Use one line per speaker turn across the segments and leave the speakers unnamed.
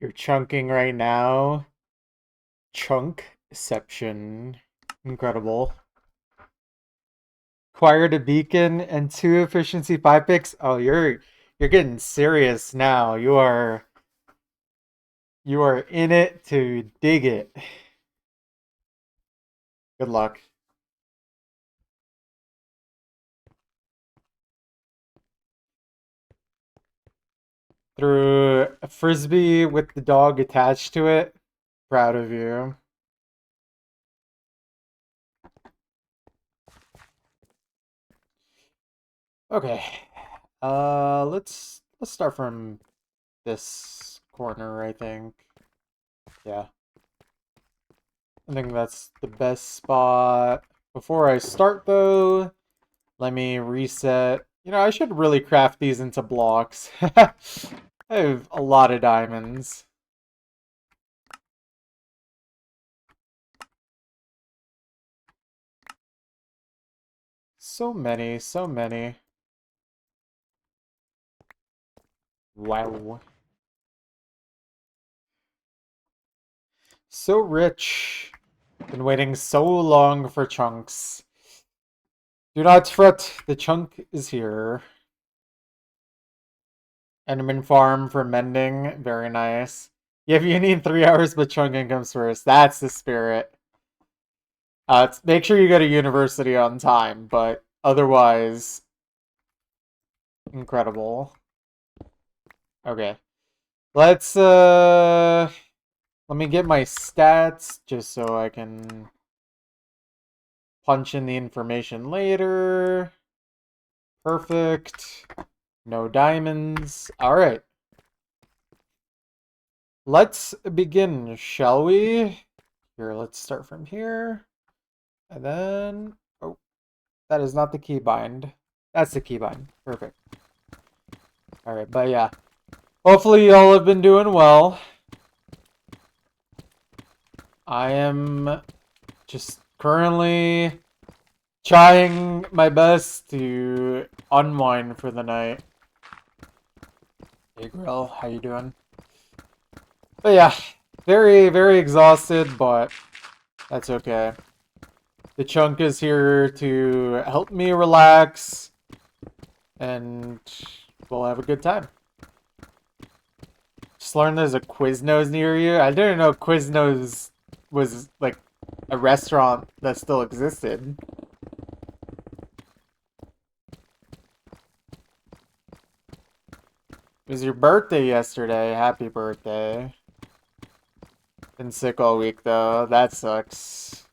You're chunking right now. Chunkception. Incredible. Acquired a beacon and 2 efficiency 5 picks. Oh, you're getting serious now. You are in it to dig it. Good luck. Threw a frisbee with the dog attached to it. Proud of you. Okay. Let's start from this corner, I think. Yeah. I think that's the best spot. Before I start though, let me reset. I should really craft these into blocks. I have a lot of diamonds. So many, so many. Wow. So rich. Been waiting so long for chunks. Do not fret, the chunk is here. Enderman farm for mending, very nice. Yeah, if you need 3 hours, but chunking comes first. That's the spirit. Make sure you go to university on time, but otherwise, incredible. Okay. Let's let me get my stats just so I can punch in the information later. Perfect. No diamonds. All right. Let's begin, shall we? Here, let's start from here. And then, oh, that is not the keybind. That's the keybind. Perfect. All right, but yeah. Hopefully y'all have been doing well. I am just currently trying my best to unwind for the night. Hey Grill, how you doing? But yeah, very, very exhausted, but that's okay. The chunk is here to help me relax, and we'll have a good time. Just learned there's a Quiznos near you. I didn't know Quiznos was like a restaurant that still existed. It was your birthday yesterday. Happy birthday. Been sick all week though. That sucks.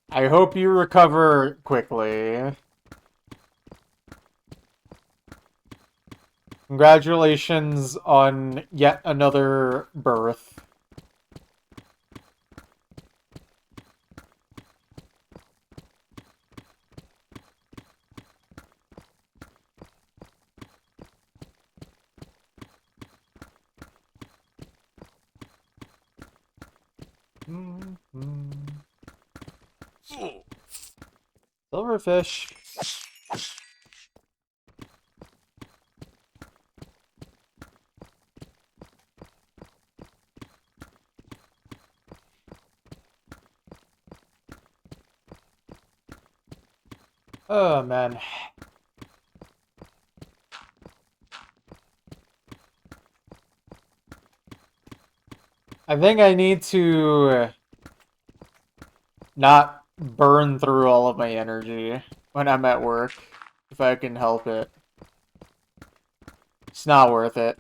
I hope you recover quickly. Congratulations on yet another birth. Silverfish. Oh man. I think I need to not burn through all of my energy when I'm at work, if I can help it. It's not worth it.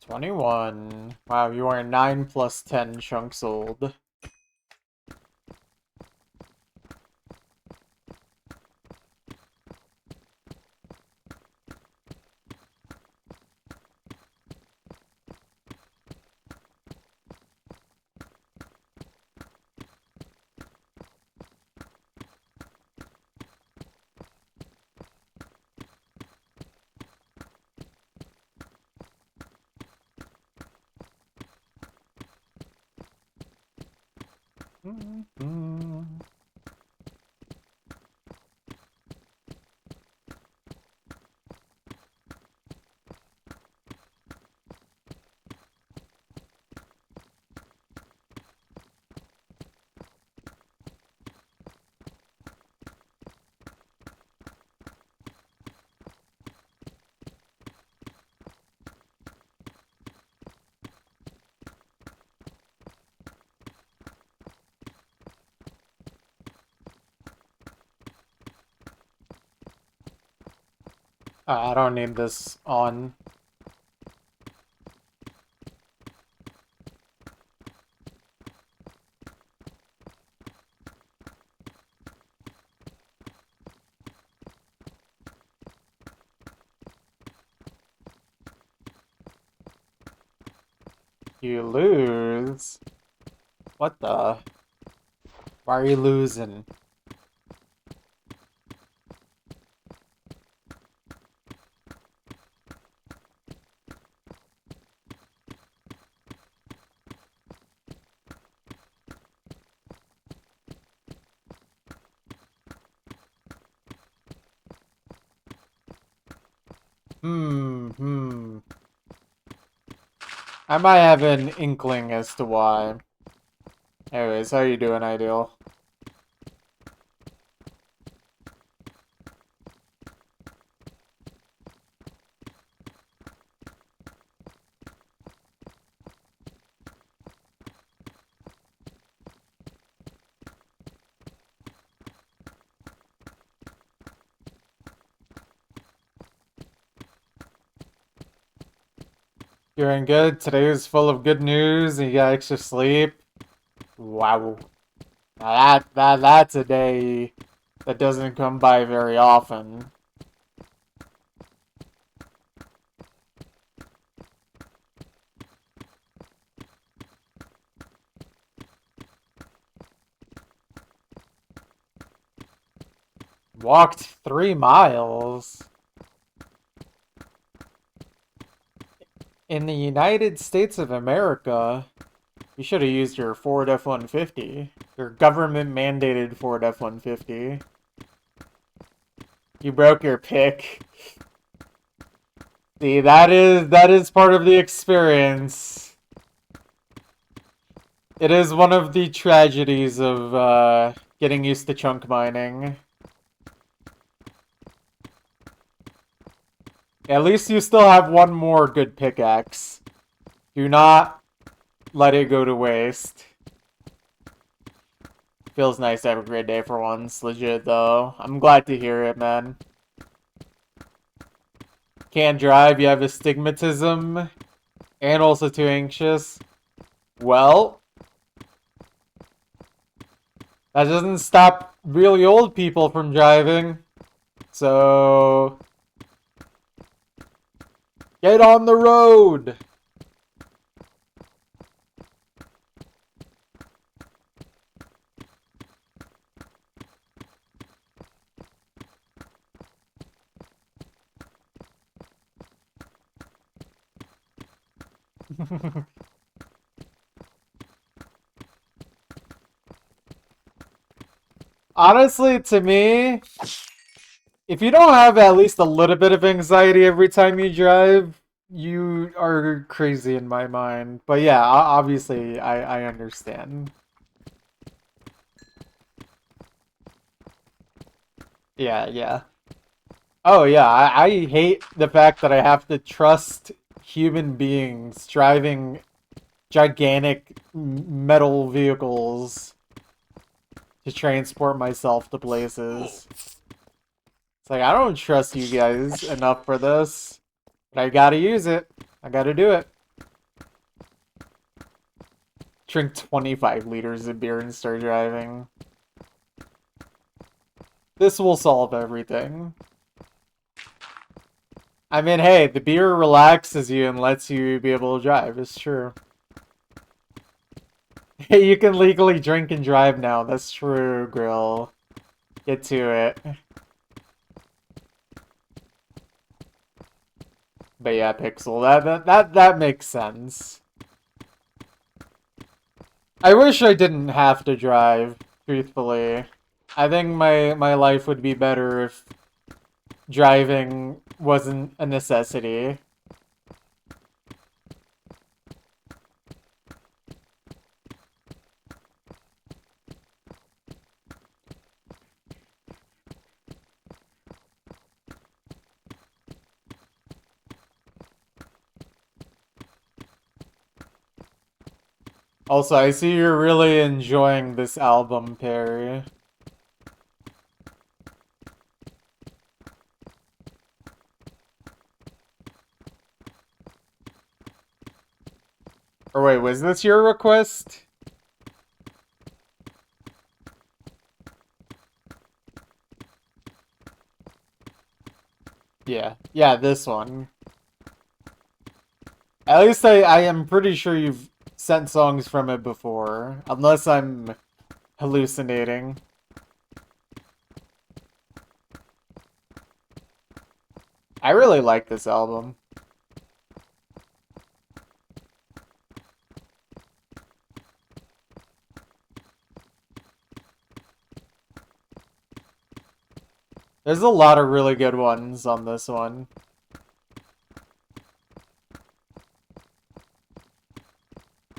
21. Wow, you are 9 plus 10 chunks old. I don't need this on. You lose? What the? Why are you losing? I might have an inkling as to why. Anyways, how you doing, Ideal? Doing good. Today is full of good news and you got extra sleep. Wow. Now that's a day that doesn't come by very often. Walked 3 miles. In the United States of America, you should have used your Ford F-150. Your government-mandated Ford F-150. You broke your pick. See, that is part of the experience. It is one of the tragedies of getting used to chunk mining. At least you still have one more good pickaxe. Do not let it go to waste. Feels nice to have a great day for once, legit though. I'm glad to hear it, man. Can't drive, you have astigmatism, and also too anxious. Well, that doesn't stop really old people from driving. So, get on the road! Honestly, to me, if you don't have at least a little bit of anxiety every time you drive, you are crazy in my mind. But yeah, obviously, I understand. Yeah, yeah. Oh yeah, I hate the fact that I have to trust human beings driving gigantic metal vehicles to transport myself to places. It's like, I don't trust you guys enough for this, but I gotta use it. I gotta do it. Drink 25 liters of beer and start driving. This will solve everything. I mean, hey, the beer relaxes you and lets you be able to drive. It's true. Hey, you can legally drink and drive now. That's true, Grill. Get to it. But yeah, Pixel, that makes sense. I wish I didn't have to drive, truthfully. I think my life would be better if driving wasn't a necessity. Also, I see you're really enjoying this album, Perry. Or wait, was this your request? Yeah. Yeah, this one. At least I am pretty sure you've sent songs from it before. Unless I'm hallucinating. I really like this album. There's a lot of really good ones on this one.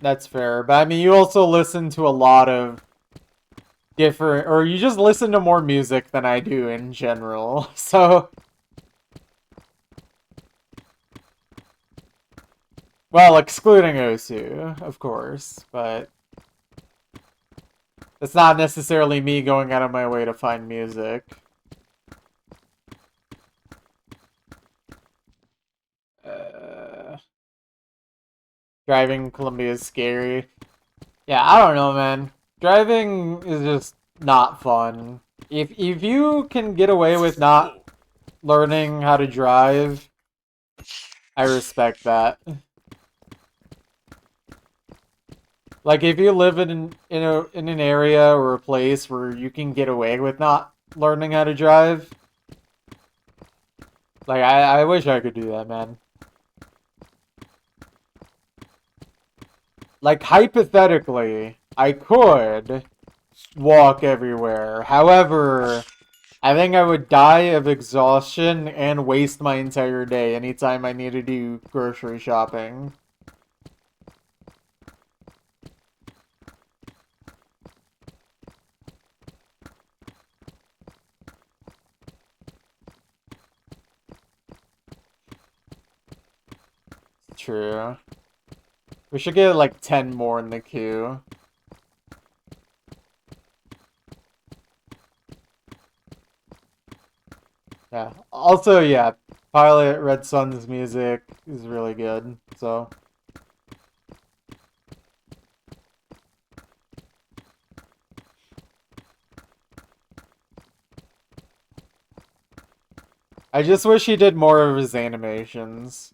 That's fair. But I mean, you also listen to a lot of different, or you just listen to more music than I do in general. So, well, excluding Osu, of course, but it's not necessarily me going out of my way to find music. Uh, Driving Colombia is scary. Yeah, I don't know, man. Driving is just not fun. If you can get away with not learning how to drive, I respect that. Like if you live in an area or a place where you can get away with not learning how to drive, like I wish I could do that, man. Like hypothetically, I could walk everywhere. However, I think I would die of exhaustion and waste my entire day anytime I need to do grocery shopping. True. We should get like 10 more in the queue. Yeah. Also, yeah, Pilot Red Sun's music is really good. So, I just wish he did more of his animations.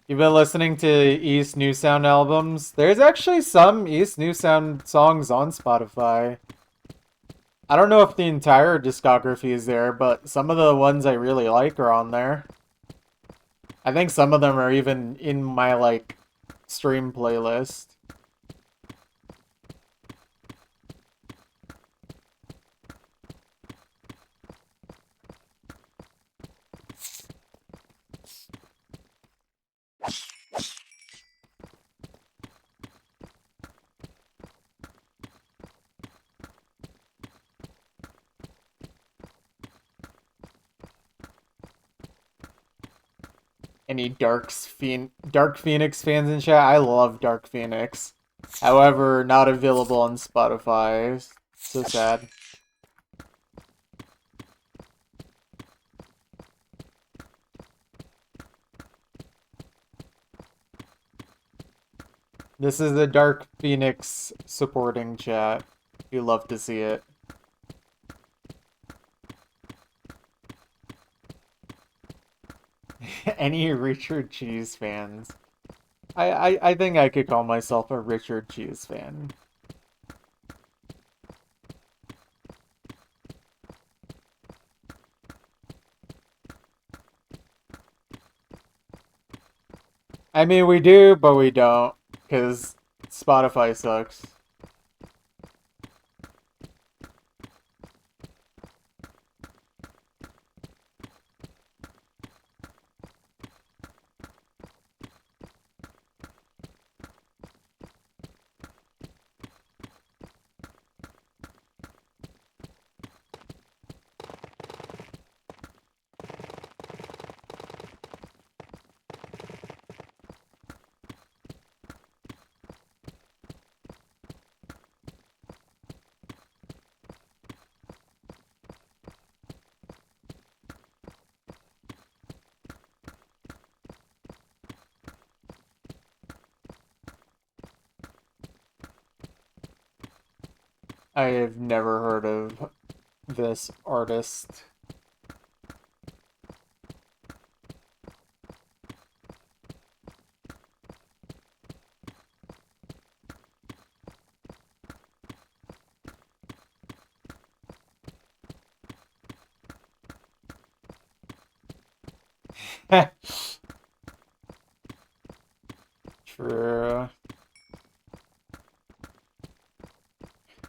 You've been listening to East New Sound albums? There's actually some East New Sound songs on Spotify. I don't know if the entire discography is there, but some of the ones I really like are on there. I think some of them are even in my, like, stream playlist. Any Dark Phoenix fans in chat? I love Dark Phoenix. However, not available on Spotify. So sad. This is the Dark Phoenix supporting chat. You love to see it. Any Richard Cheese fans? I think I could call myself a Richard Cheese fan. I mean, we do, but we don't, because Spotify sucks. I have never heard of this artist. True.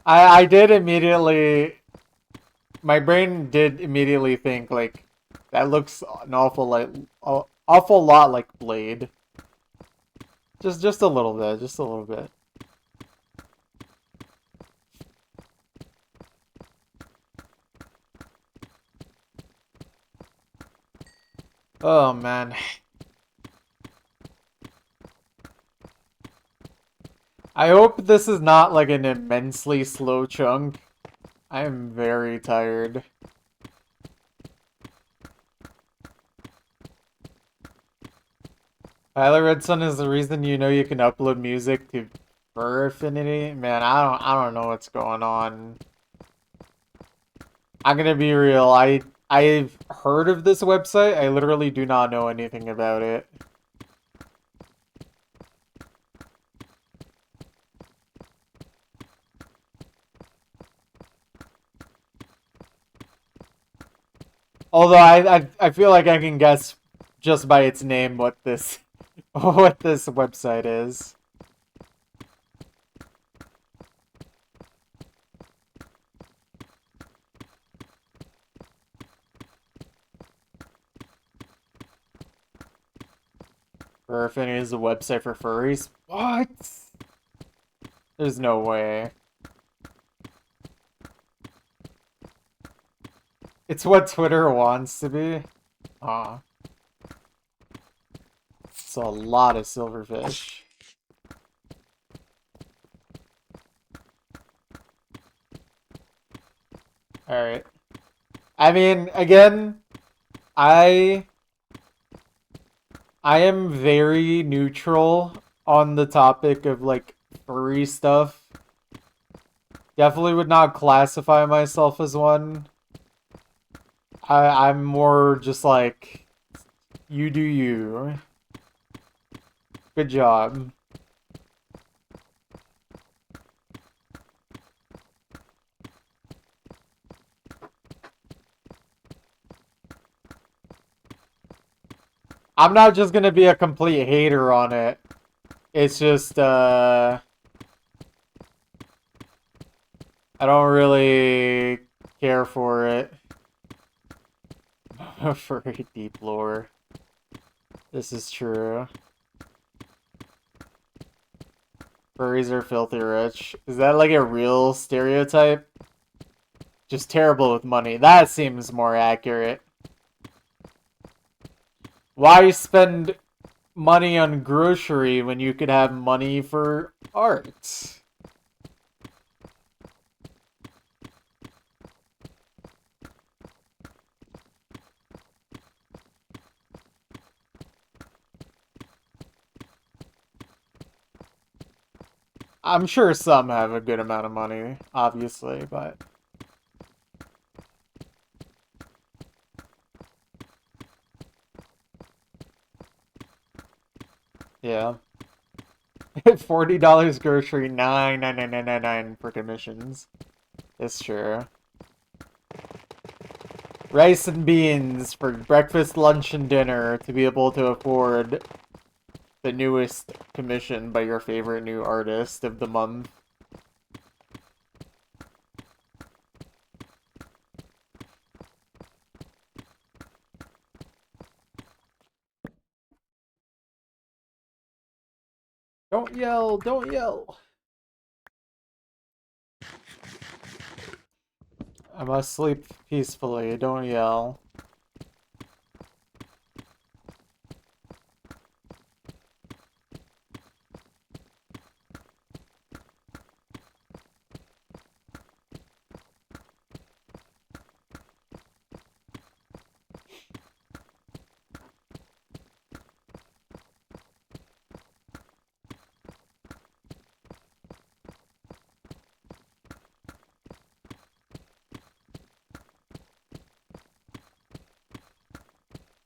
I did immediately, my brain did immediately think like that looks an awful lot like Blade. Just a little bit, just a little bit. Oh man. I hope this is not like an immensely slow chunk. I am very tired. Tyler Redson is the reason you know you can upload music to Fur Affinity. Man, I don't know what's going on. I'm gonna be real. I've heard of this website. I literally do not know anything about it. Although I feel like I can guess just by its name what this what this website is. Fur Affinity is a website for furries. What? There's no way. It's what Twitter wants to be. Aw. It's a lot of silverfish. Alright. I mean, again, I am very neutral on the topic of like furry stuff. Definitely would not classify myself as one. I'm more just like, you do you. Good job. I'm not just gonna be a complete hater on it. It's just, I don't really care for it. Furry deep lore. This is true. Furries are filthy rich. Is that like a real stereotype? Just terrible with money. That seems more accurate. Why spend money on grocery when you could have money for art? I'm sure some have a good amount of money, obviously, but... yeah. $40 grocery, $9.99 for commissions. It's true. Rice and beans for breakfast, lunch, and dinner to be able to afford the newest commission by your favorite new artist of the month. Don't yell, don't yell. I must sleep peacefully, don't yell.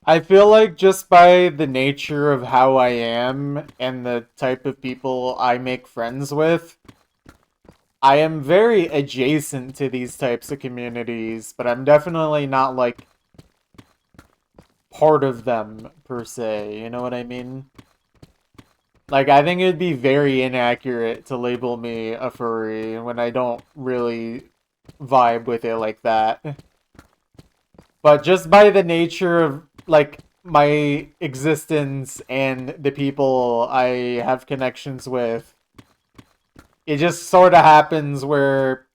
I feel like just by the nature of how I am and the type of people I make friends with, I am very adjacent to these types of communities, but I'm definitely not like part of them per se, you know what I mean? Like, I think it'd be very inaccurate to label me a furry when I don't really vibe with it like that. But just by the nature of, like, my existence and the people I have connections with, it just sort of happens where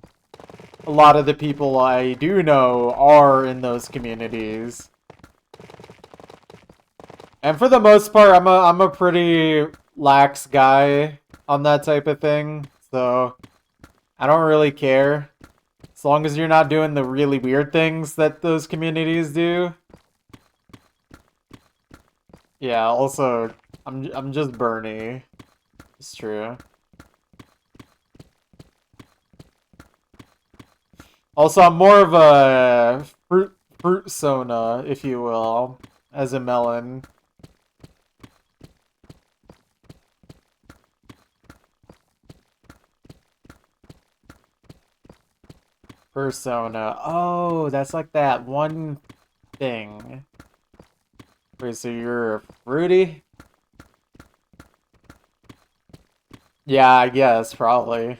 a lot of the people I do know are in those communities. And for the most part, I'm a pretty lax guy on that type of thing, so I don't really care. As long as you're not doing the really weird things that those communities do. Yeah, also, I'm just Bernie. It's true. Also, I'm more of a fruit sona, if you will, as a melon. Persona. Oh, that's like that one thing. Wait, so you're a fruity? Yeah, I guess, probably.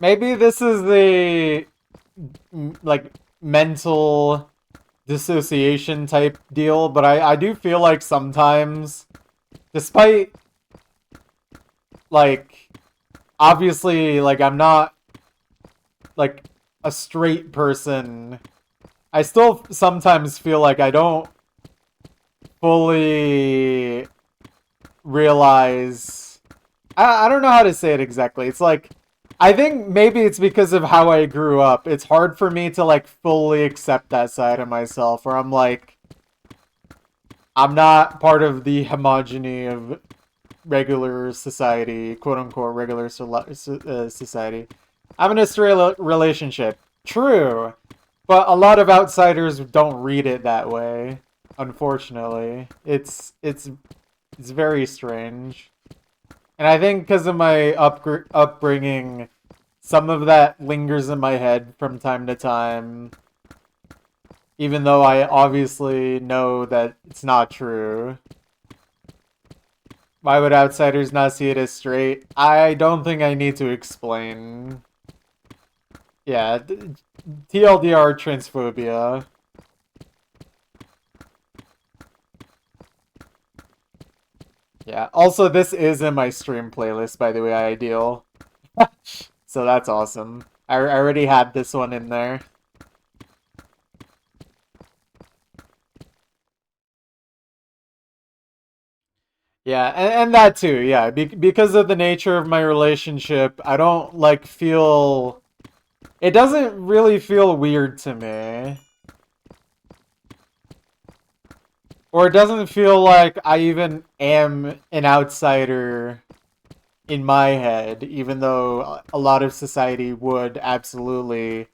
Maybe this is the like mental dissociation type deal, but I do feel like sometimes, despite like obviously like I'm not like a straight person, I still sometimes feel like I don't fully realize I don't know how to say it exactly. It's like I think maybe it's because of how I grew up. It's hard for me to like fully accept that side of myself where I'm like I'm not part of the homogeny of regular society, quote unquote regular society. I'm in a straight relationship. True. But a lot of outsiders don't read it that way. Unfortunately, it's very strange. And I think because of my upbringing, some of that lingers in my head from time to time, even though I obviously know that it's not true. Why would outsiders not see it as straight? I don't think I need to explain. Yeah, TLDR transphobia. Yeah, also this is in my stream playlist, by the way, Ideal. So that's awesome. I already had this one in there. Yeah, and that too, yeah. Because of the nature of my relationship, I don't like feel... It doesn't really feel weird to me. Or it doesn't feel like I even am an outsider in my head, even though a lot of society would absolutely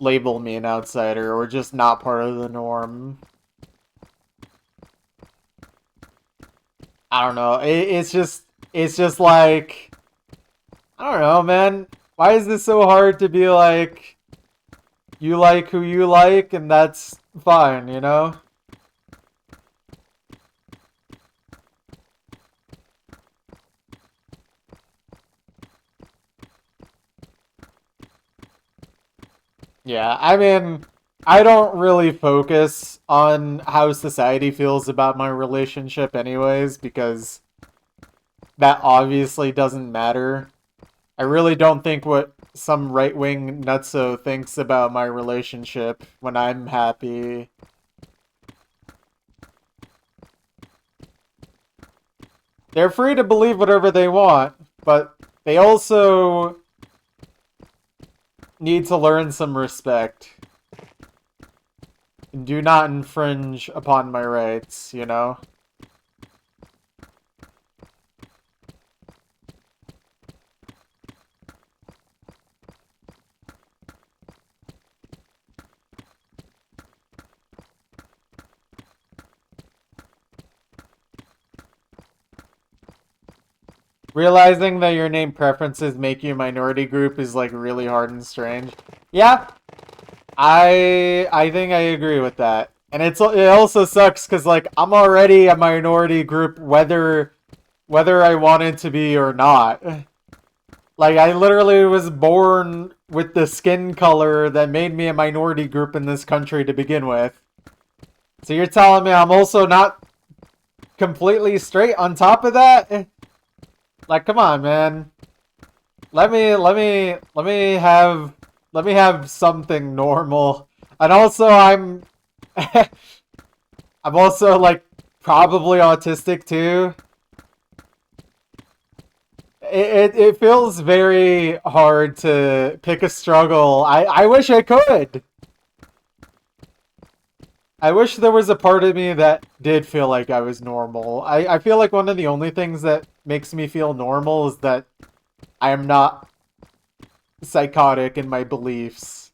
label me an outsider or just not part of the norm. I don't know. It's just like, I don't know, man. Why is this so hard to be like, you like who you like, and that's fine, you know? Yeah, I mean, I don't really focus on how society feels about my relationship anyways, because that obviously doesn't matter. I really don't think what some right-wing nutso thinks about my relationship when I'm happy. They're free to believe whatever they want, but they also need to learn some respect. And do not infringe upon my rights, you know? Realizing that your name preferences make you a minority group is like really hard and strange. Yeah, I think I agree with that. And it also sucks because like I'm already a minority group whether I wanted to be or not. Like I literally was born with the skin color that made me a minority group in this country to begin with. So you're telling me I'm also not completely straight on top of that? Like come on, man. Let me have something normal. And also I'm I'm also like probably autistic too. It feels very hard to pick a struggle. I wish I could. I wish there was a part of me that did feel like I was normal. I feel like one of the only things that makes me feel normal is that I am not psychotic in my beliefs.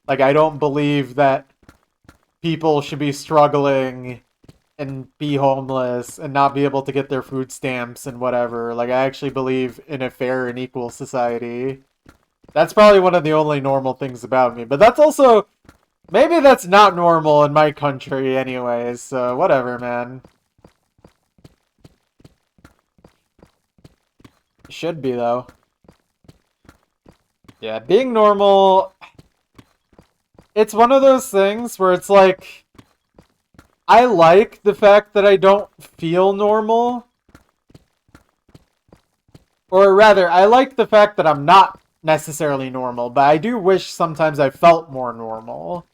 Like, I don't believe that people should be struggling and be homeless and not be able to get their food stamps and whatever. Like, I actually believe in a fair and equal society. That's probably one of the only normal things about me. But that's also... Maybe that's not normal in my country anyways, so whatever, man. Should be, though. Yeah, being normal... It's one of those things where it's like... I like the fact that I don't feel normal. Or rather, I like the fact that I'm not necessarily normal, but I do wish sometimes I felt more normal.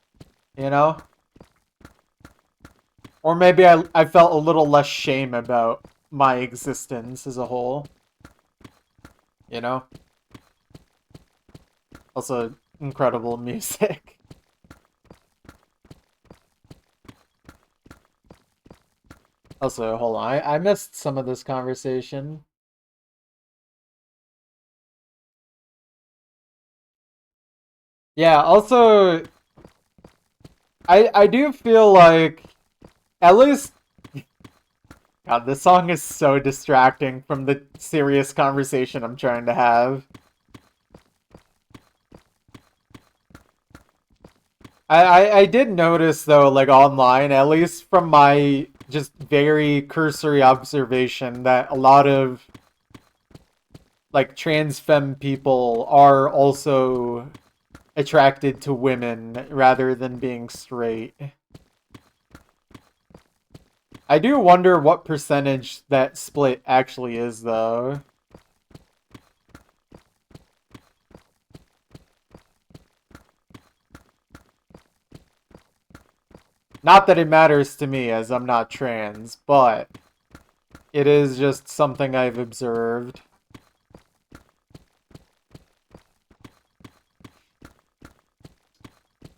You know? Or maybe I felt a little less shame about my existence as a whole. You know? Also, incredible music. Also, hold on. I missed some of this conversation. Yeah, also, I do feel like, at least... God, this song is so distracting from the serious conversation I'm trying to have. I did notice, though, like, online, at least from my just very cursory observation, that a lot of, like, trans femme people are also attracted to women rather than being straight. I do wonder what percentage that split actually is, though. Not that it matters to me, as I'm not trans, but it is just something I've observed.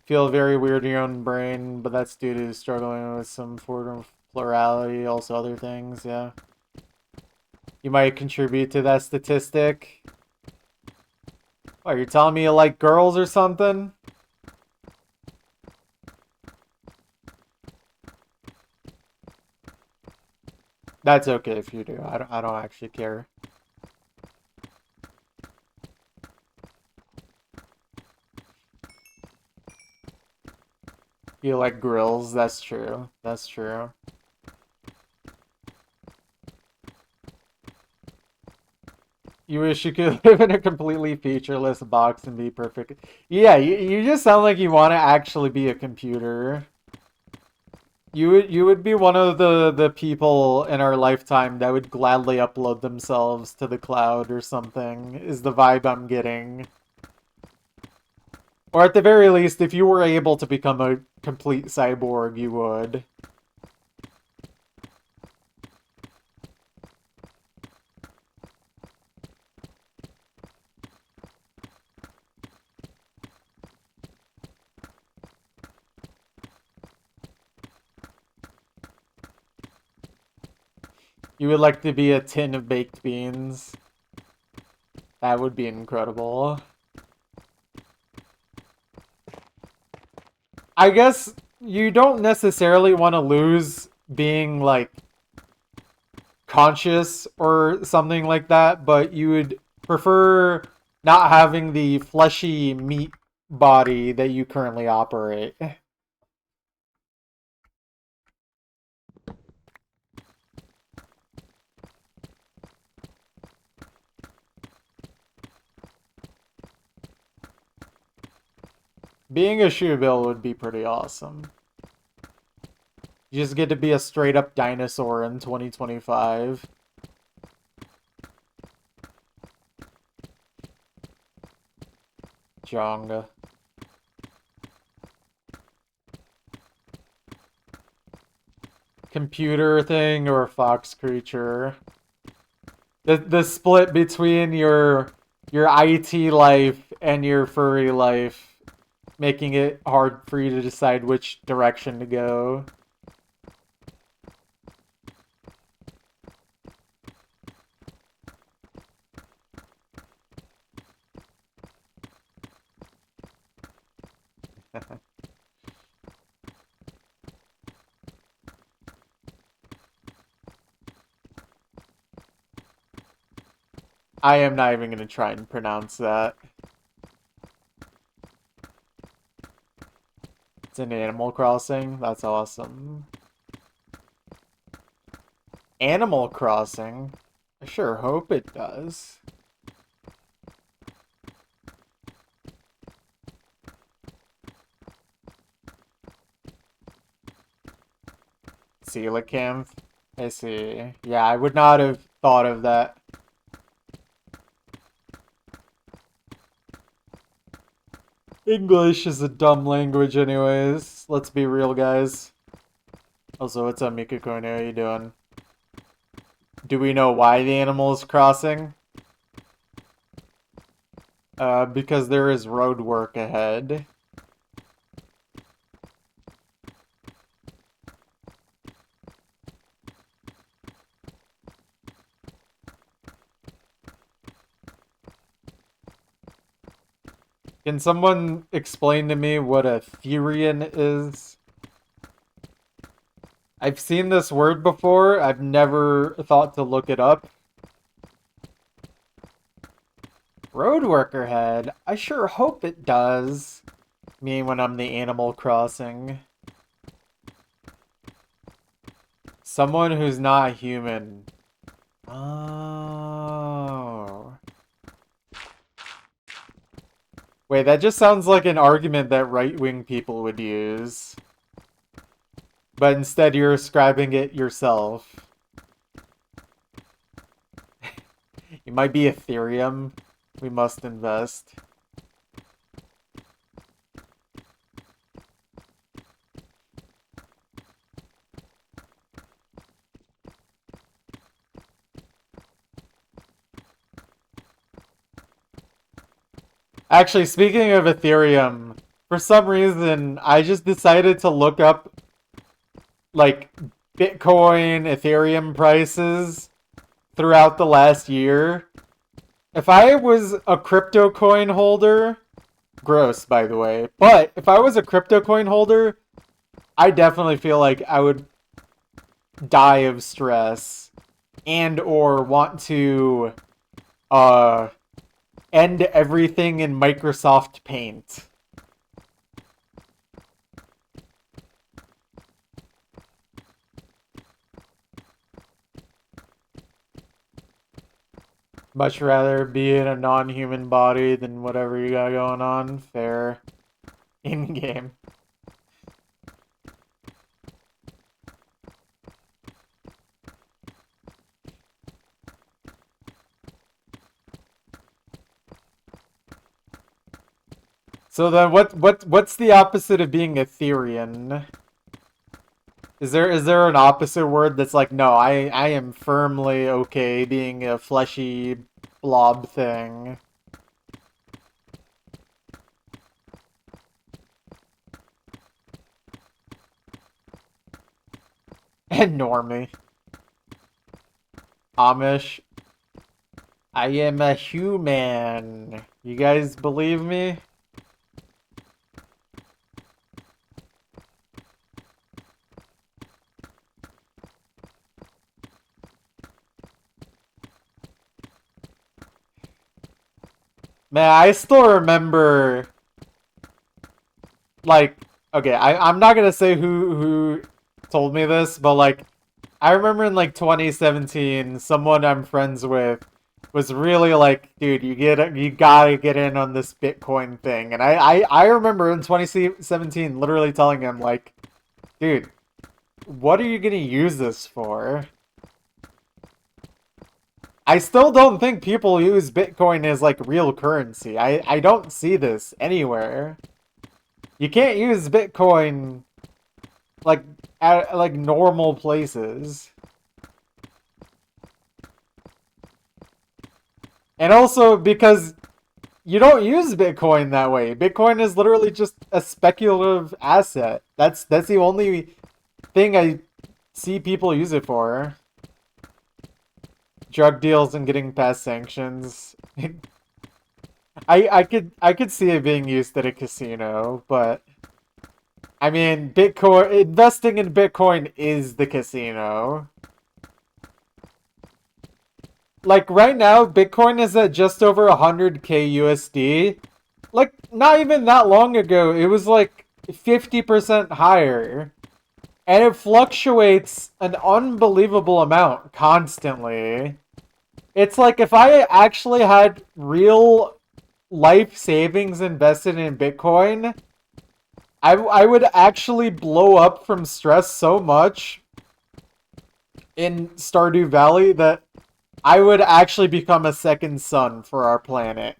Feel very weird in your own brain, but that's due to struggling with some form of plurality, also other things, yeah. You might contribute to that statistic. What, you're telling me you like girls or something? That's okay if you do. I don't actually care. You like grills, that's true. That's true. You wish you could live in a completely featureless box and be perfect. Yeah, you just sound like you want to actually be a computer. You would be one of the people in our lifetime that would gladly upload themselves to the cloud or something, is the vibe I'm getting. Or at the very least, if you were able to become a complete cyborg, you would. You would like to be a tin of baked beans. That would be incredible. I guess you don't necessarily want to lose being, like, conscious or something like that, but you would prefer not having the fleshy meat body that you currently operate. Being a shoebill would be pretty awesome. You just get to be a straight up dinosaur in 2025. Jonga. Computer thing or fox creature. The split between your IT life and your furry life, making it hard for you to decide which direction to go. I am not even going to try and pronounce that. It's in Animal Crossing? That's awesome. Animal Crossing? I sure hope it does. Coelacanth? I see. Yeah, I would not have thought of that. English is a dumb language anyways. Let's be real, guys. Also, what's up, Mikakone? How you doing? Do we know why the animal is crossing? Because there is road work ahead. Can someone explain to me what a Therian is? I've seen this word before. I've never thought to look it up. Road worker head. I sure hope it does. Me when I'm the Animal Crossing. Someone who's not human. Oh. Wait, that just sounds like an argument that right-wing people would use. But instead you're ascribing it yourself. You might be Ethereum. We must invest. Actually, speaking of Ethereum, for some reason, I just decided to look up, like, Bitcoin, Ethereum prices throughout the last year. If I was a crypto coin holder, gross, by the way, but if I was a crypto coin holder, I definitely feel like I would die of stress and or want to end everything in Microsoft Paint. Much rather be in a non-human body than whatever you got going on. Fair. In-game. So then what's the opposite of being Etherean? Is there an opposite word that's like, no, I am firmly okay being a fleshy blob thing? And normie. Amish. I am a human. You guys believe me? Man, I still remember, like, okay, I'm not gonna say who told me this, but like, I remember in like 2017, someone I'm friends with was really like, dude, you gotta get in on this Bitcoin thing. And I remember in 2017 literally telling him like, dude, what are you gonna use this for? I still don't think people use Bitcoin as like real currency. I don't see this anywhere. You can't use Bitcoin like at like normal places. And also because you don't use Bitcoin that way. Bitcoin is literally just a speculative asset. That's the only thing I see people use it for. Drug deals and getting past sanctions. I could see it being used at a casino, but I mean, Bitcoin investing in Bitcoin is the casino. Like right now, Bitcoin is at just over 100K USD. Like not even that long ago, it was like 50% higher. And it fluctuates an unbelievable amount constantly. It's like if I actually had real life savings invested in Bitcoin, I would actually blow up from stress so much in Stardew Valley that I would actually become a second sun for our planet.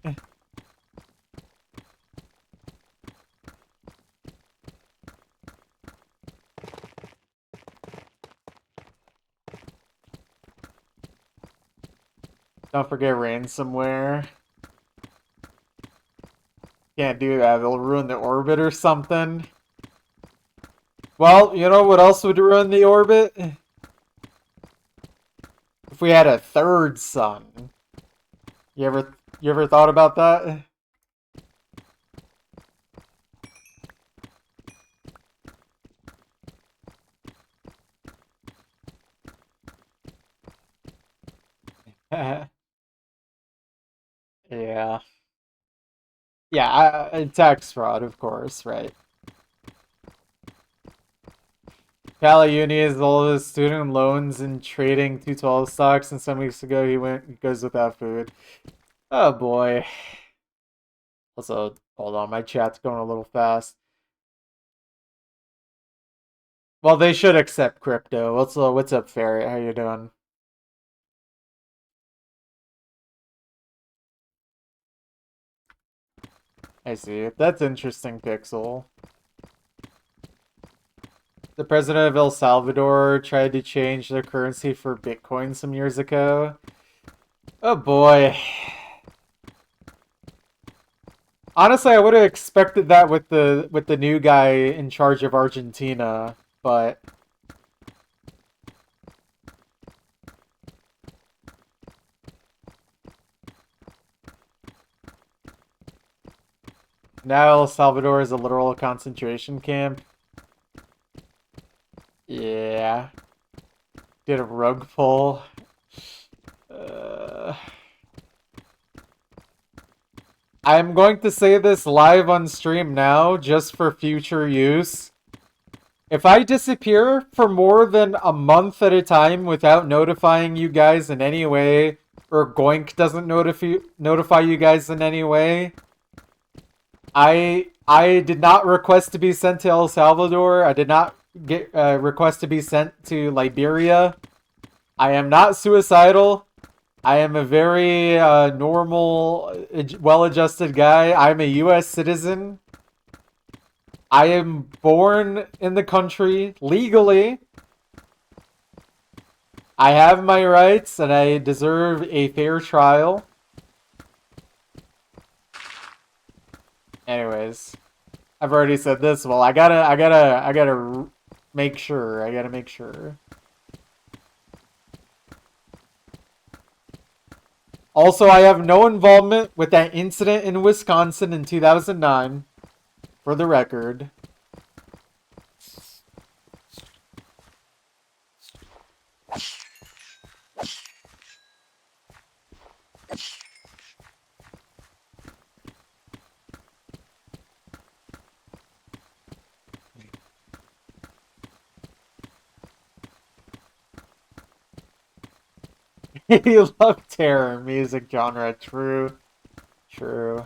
Don't forget ransomware. Can't do that. They'll ruin the orbit or something. Well, you know what else would ruin the orbit? If we had a third sun. You ever thought about that? Yeah. Yeah, tax fraud, of course, right. Cali Uni is all of his student loans and trading 212 stocks, and some weeks ago he goes without food. Oh boy. Also, hold on, my chat's going a little fast. Well, they should accept crypto. What's up, Ferret? How you doing? I see. That's interesting, Pixel. The president of El Salvador tried to change their currency for Bitcoin some years ago. Oh boy. Honestly, I would have expected that with the new guy in charge of Argentina, but now El Salvador is a literal concentration camp. Yeah. Did a rug pull. Uh, I'm going to say this live on stream now, just for future use. If I disappear for more than a month at a time without notifying you guys in any way, or Goink doesn't notify you guys in any way, I did not request to be sent to El Salvador. I did not get request to be sent to Liberia. I am not suicidal. I am a very normal, well-adjusted guy. I'm a U.S. citizen. I am born in the country legally. I have my rights and I deserve a fair trial. Anyways, I've already said this. Well, I gotta make sure. I gotta make sure. Also, I have no involvement with that incident in Wisconsin in 2009, for the record. You love terror music genre. True. True.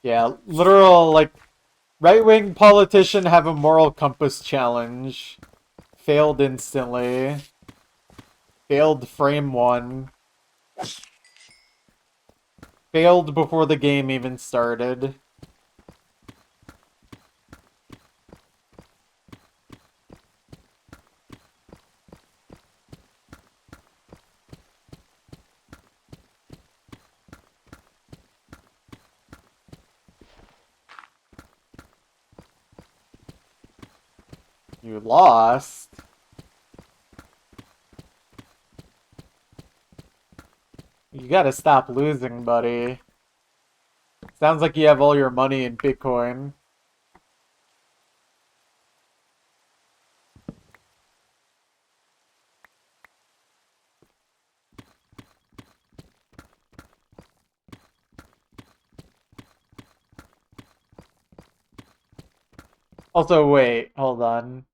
Yeah, literal, like, right-wing politician have a moral compass challenge. Failed instantly. Failed frame one. Failed before the game even started. You lost? You gotta stop losing, buddy. Sounds like you have all your money in Bitcoin. Also, wait, hold on.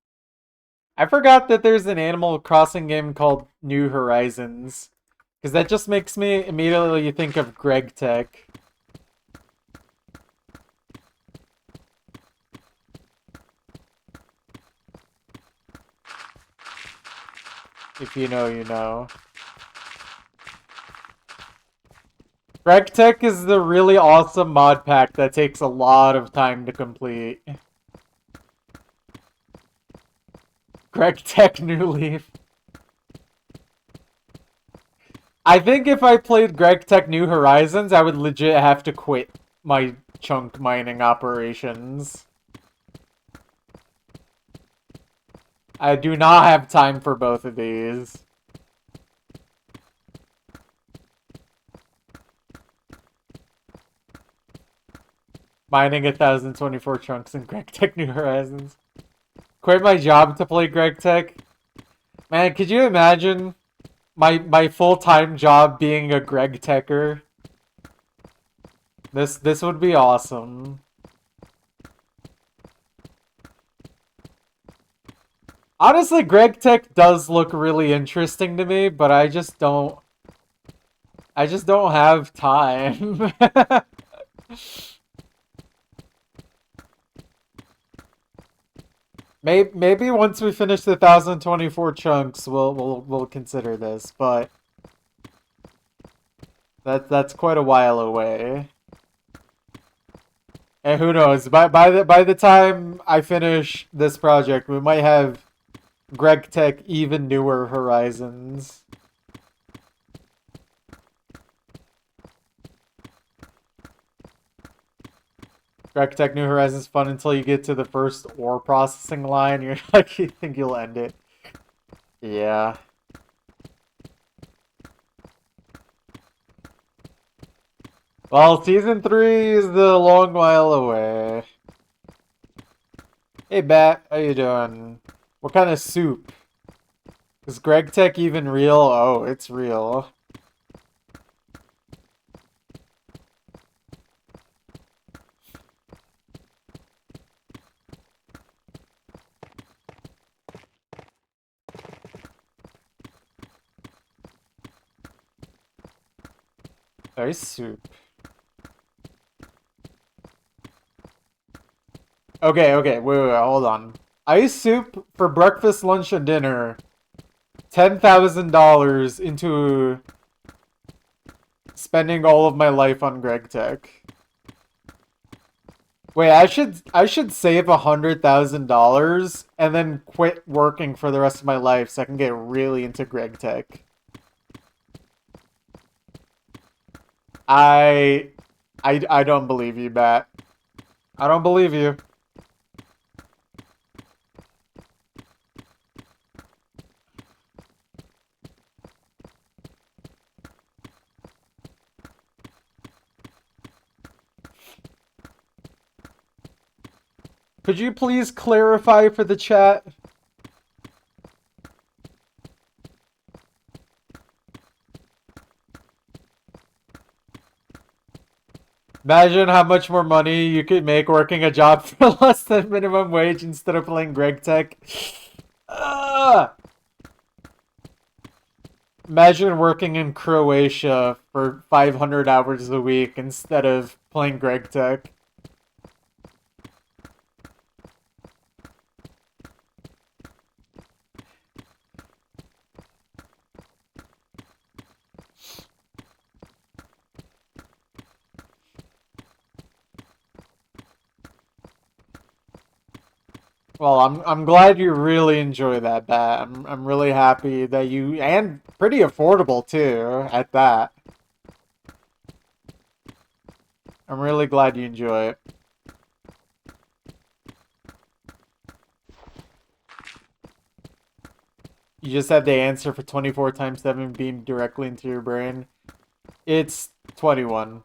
I forgot that there's an Animal Crossing game called New Horizons. Because that just makes me immediately think of Greg Tech. If you know, you know. Greg Tech is the really awesome mod pack that takes a lot of time to complete. Greg Tech New Leaf. I think if I played Greg Tech New Horizons, I would legit have to quit my chunk mining operations. I do not have time for both of these. Mining 1,024 chunks in Greg Tech New Horizons. Quit my job to play Greg Tech. Man, could you imagine my full-time job being a Greg Techer? This would be awesome. Honestly, Greg Tech does look really interesting to me, but I just don't have time. Maybe once we finish the 1,024 chunks, we'll consider this, but that's quite a while away. And who knows? By the time I finish this project, we might have Greg Tech even newer horizons. Greg Tech New Horizons fun until you get to the first ore processing line. You're like, you think you'll end it. Yeah. Well, season 3 is the long while away. Hey, Bat, how you doing? What kind of soup? Is Greg Tech even real? Oh, it's real. Ice soup. Okay, wait, hold on. Ice soup for breakfast, lunch, and dinner. $10,000 into spending all of my life on Greg Tech. Wait, I should save $100,000 and then quit working for the rest of my life so I can get really into Greg Tech. I don't believe you, Bat. I don't believe you. Could you please clarify for the chat? Imagine how much more money you could make working a job for less than minimum wage instead of playing Greg Tech. Imagine working in Croatia for 500 hours a week instead of playing Greg Tech. Well, I'm glad you really enjoy that bat. I'm really happy that you, and pretty affordable too at that. I'm really glad you enjoy it. You just had the answer for 24 times 7 beamed directly into your brain. It's 21.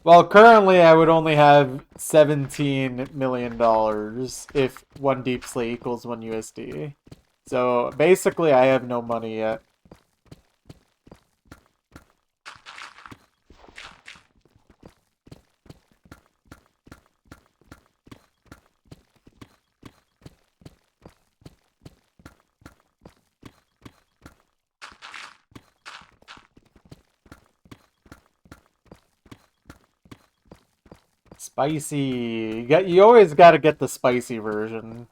Well, currently I would only have $17 million if 1 deep slate equals 1 USD. So basically I have no money yet. Spicy. You always gotta get the spicy version.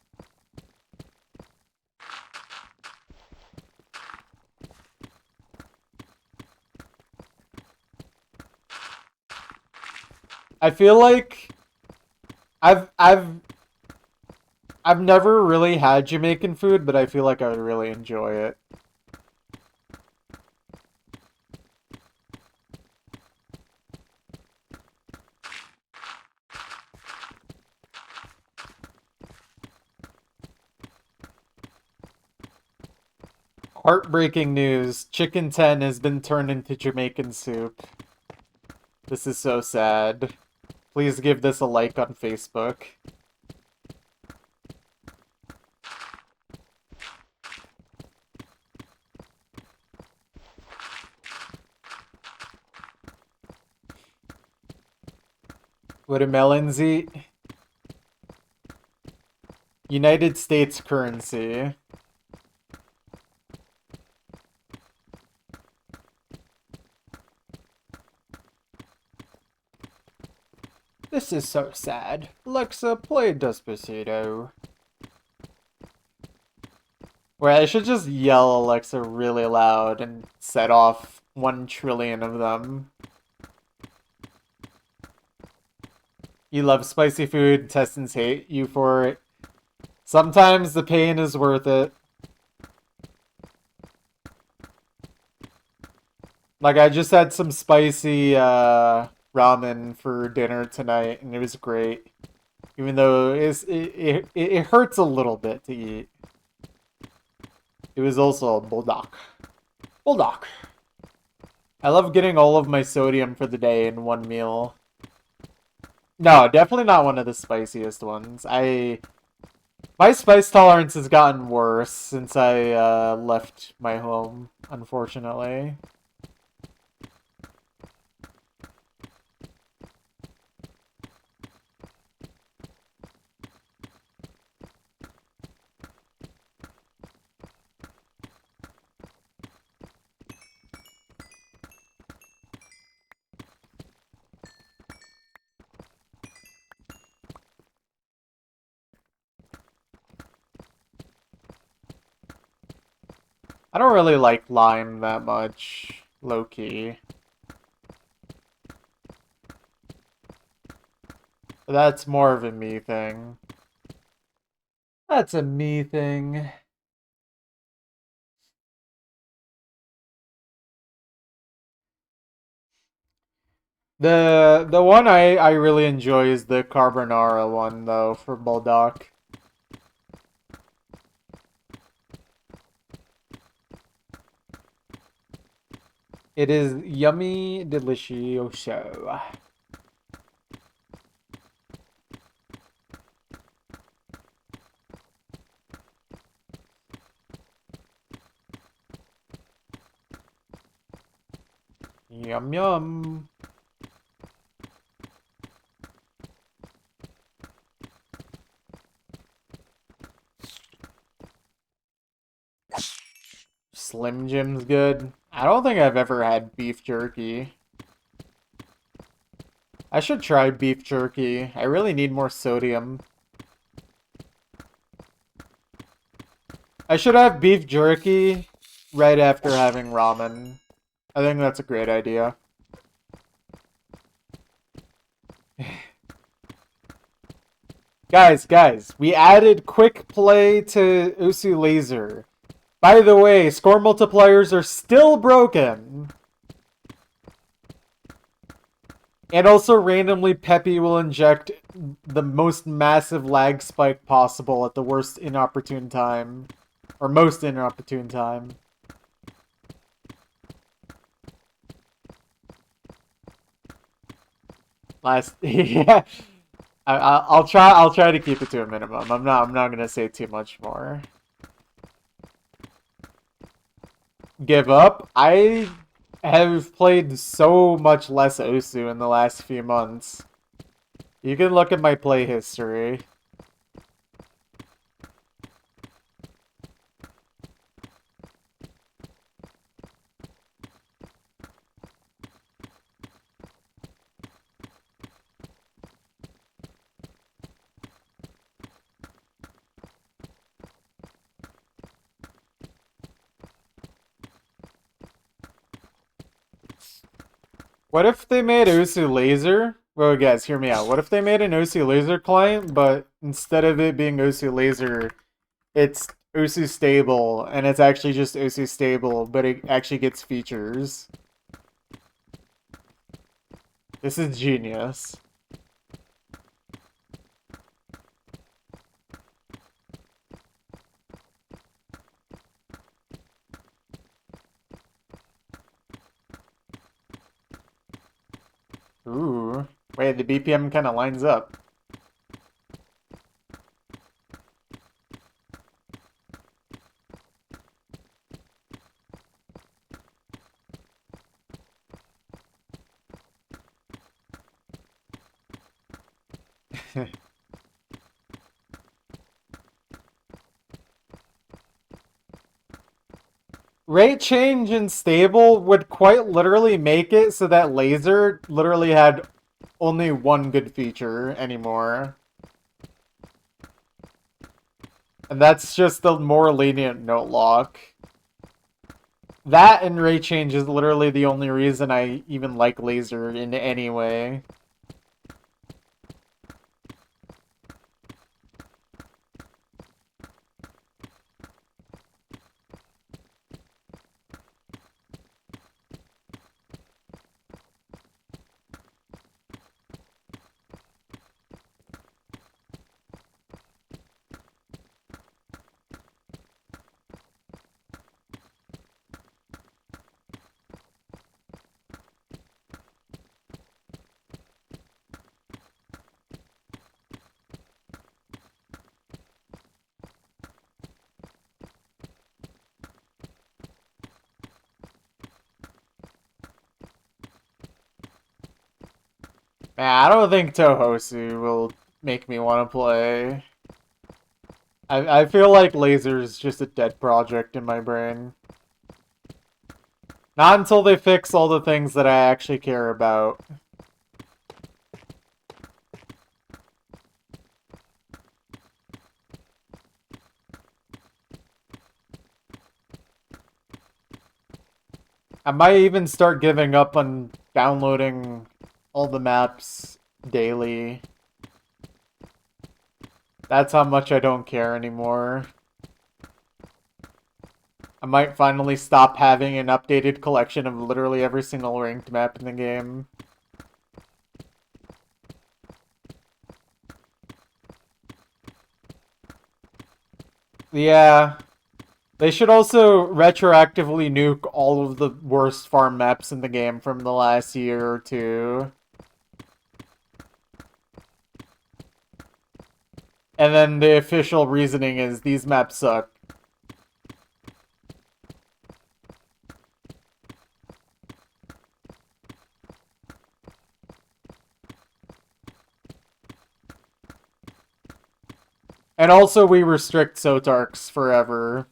I feel like I've never really had Jamaican food, but I feel like I would really enjoy it. Heartbreaking news. Chicken 10 has been turned into Jamaican soup. This is so sad. Please give this a like on Facebook. Watermelons eat. United States currency. This is so sad. Alexa, play Despacito. Where I should just yell Alexa really loud and set off 1 trillion of them. You love spicy food, intestines hate you for it. Sometimes the pain is worth it. Like, I just had some spicy ramen for dinner tonight, and it was great. Even though it hurts a little bit to eat. It was also a bulldog. Bulldog. I love getting all of my sodium for the day in 1 meal. No, definitely not one of the spiciest ones. My spice tolerance has gotten worse since I left my home, unfortunately. I don't really like lime that much, low-key. That's more of a me thing. That's a me thing. The one I really enjoy is the carbonara one though for Bulldog. It is yummy delicioso. Yum yum. Slim Jim's good. I don't think I've ever had beef jerky. I should try beef jerky. I really need more sodium. I should have beef jerky right after having ramen. I think that's a great idea. Guys, we added quick play to Usu Laser. By the way, score multipliers are still broken. And also randomly Peppy will inject the most massive lag spike possible at the worst inopportune time. Or most inopportune time. Yeah. I'll try to keep it to a minimum. I'm not gonna say too much more. Give up? I have played so much less Osu in the last few months. You can look at my play history. What if they made Osu Laser? Well, guys, hear me out. What if they made an Osu Laser client, but instead of it being Osu Laser, it's Osu Stable, and it's actually just Osu Stable, but it actually gets features? This is genius. Ooh. Wait, the BPM kind of lines up. Rate change in stable would quite literally make it so that laser literally had only one good feature anymore. And that's just the more lenient note lock. That and rate change is literally the only reason I even like laser in any way. Man, I don't think Tohosu will make me want to play. I feel like laser's just a dead project in my brain. Not until they fix all the things that I actually care about. I might even start giving up on downloading all the maps daily. That's how much I don't care anymore. I might finally stop having an updated collection of literally every single ranked map in the game. Yeah. They should also retroactively nuke all of the worst farm maps in the game from the last year or two. And then the official reasoning is these maps suck. And also we restrict Sotarks forever.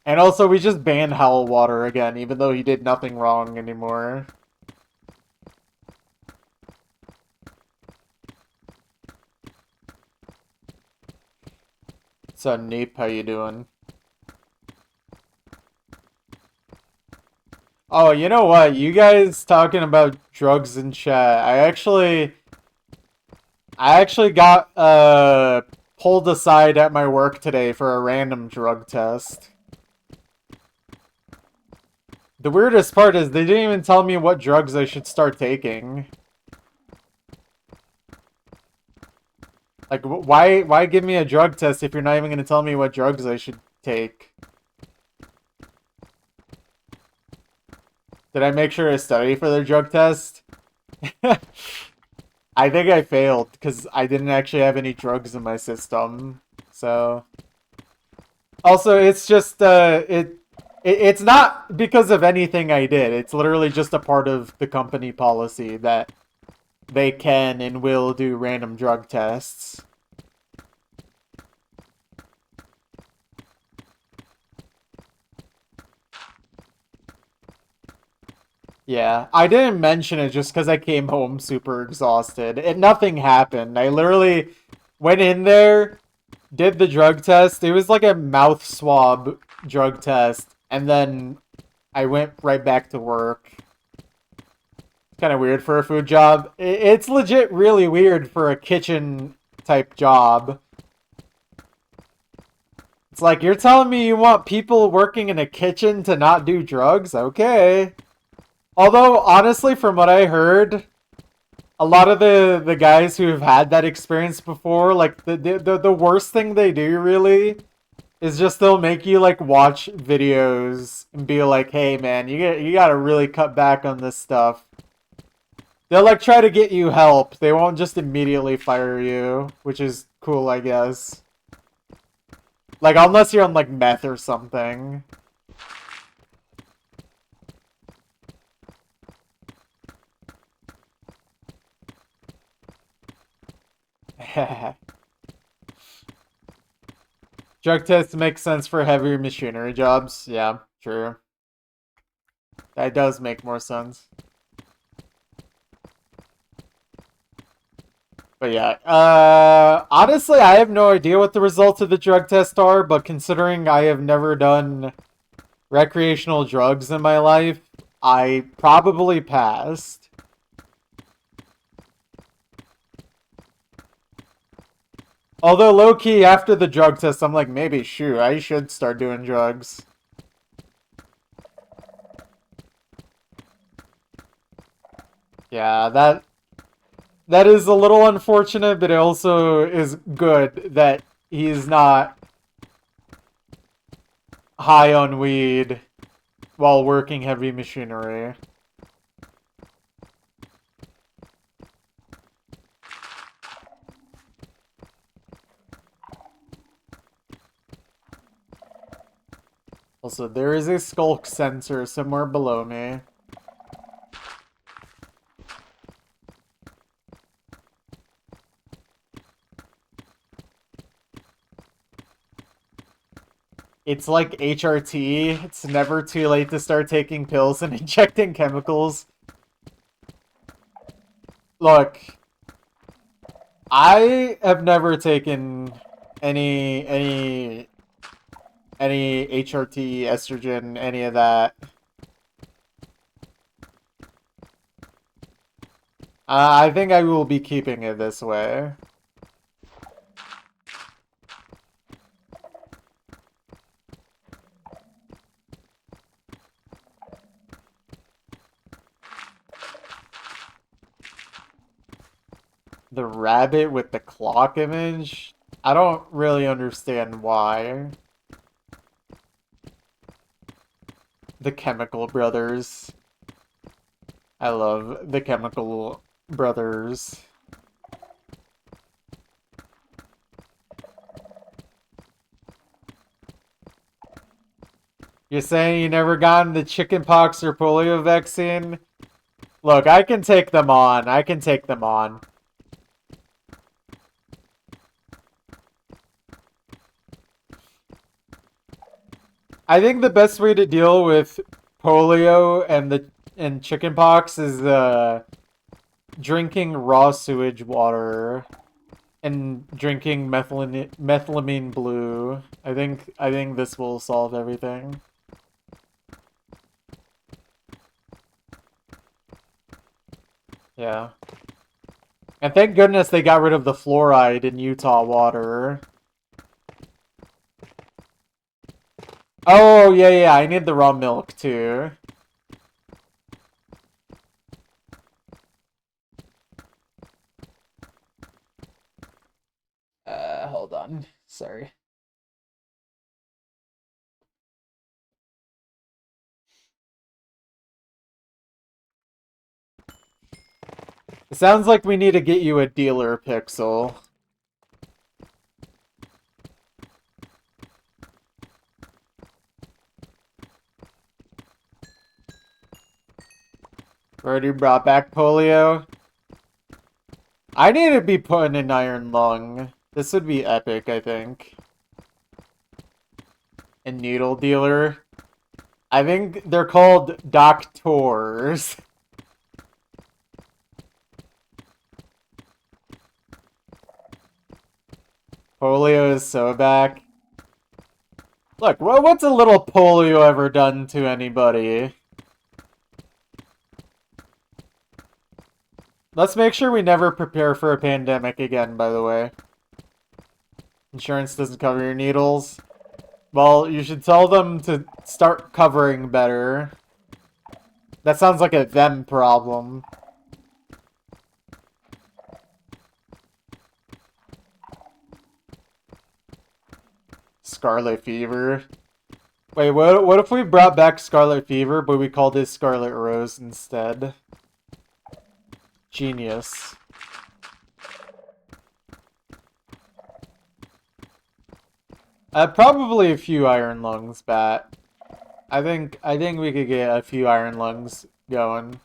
And also we just banned Howl Water again, even though he did nothing wrong anymore. So Neep, how you doing? Oh, you know what? You guys talking about drugs in chat. I actually got pulled aside at my work today for a random drug test. The weirdest part is they didn't even tell me what drugs I should start taking. Like, why give me a drug test if you're not even going to tell me what drugs I should take? Did I make sure to study for the drug test? I think I failed because I didn't actually have any drugs in my system. So, also, it's just it's not because of anything I did. It's literally just a part of the company policy that they can and will do random drug tests. Yeah, I didn't mention it just because I came home super exhausted. Nothing happened. I literally went in there, did the drug test. It was like a mouth swab drug test, and then I went right back to work. Kind of weird for a food job. It's legit really weird for a kitchen type job. It's like, you're telling me you want people working in a kitchen to not do drugs? Okay. Although, honestly, from what I heard, a lot of the guys who have had that experience before, like, the worst thing they do, really, is just they'll make you, like, watch videos and be like, hey, man, you gotta really cut back on this stuff. They'll, like, try to get you help. They won't just immediately fire you, which is cool, I guess. Like, unless you're on, like, meth or something. Drug tests make sense for heavy machinery jobs. Yeah, true. That does make more sense. But yeah, honestly, I have no idea what the results of the drug test are, but considering I have never done recreational drugs in my life, I probably passed. Although low-key, after the drug test, I'm like, maybe, shoot, I should start doing drugs. Yeah, that is a little unfortunate, but it also is good that he's not high on weed while working heavy machinery. Also, there is a skulk sensor somewhere below me. It's like HRT. It's never too late to start taking pills and injecting chemicals. Look, I have never taken any HRT, estrogen, any of that. I think I will be keeping it this way. The rabbit with the clock image? I don't really understand why. The Chemical Brothers. I love the Chemical Brothers. You're saying you never gotten the chickenpox or polio vaccine? Look, I can take them on. I can take them on. I think the best way to deal with polio and chickenpox is drinking raw sewage water and drinking methylamine blue. I think this will solve everything. Yeah. And thank goodness they got rid of the fluoride in Utah water. Oh, yeah, I need the raw milk too. Hold on. Sorry. It sounds like we need to get you a dealer, Pixel. Already brought back polio. I need to be putting an iron lung. This would be epic, I think. And needle dealer. I think they're called doctors. Polio is so back. Look, what's a little polio ever done to anybody? Let's make sure we never prepare for a pandemic again, by the way. Insurance doesn't cover your needles. Well, you should tell them to start covering better. That sounds like a them problem. Scarlet Fever. Wait, what if we brought back Scarlet Fever, but we called it Scarlet Rose instead? Genius. Probably a few iron lungs, Bat. I think we could get a few iron lungs going.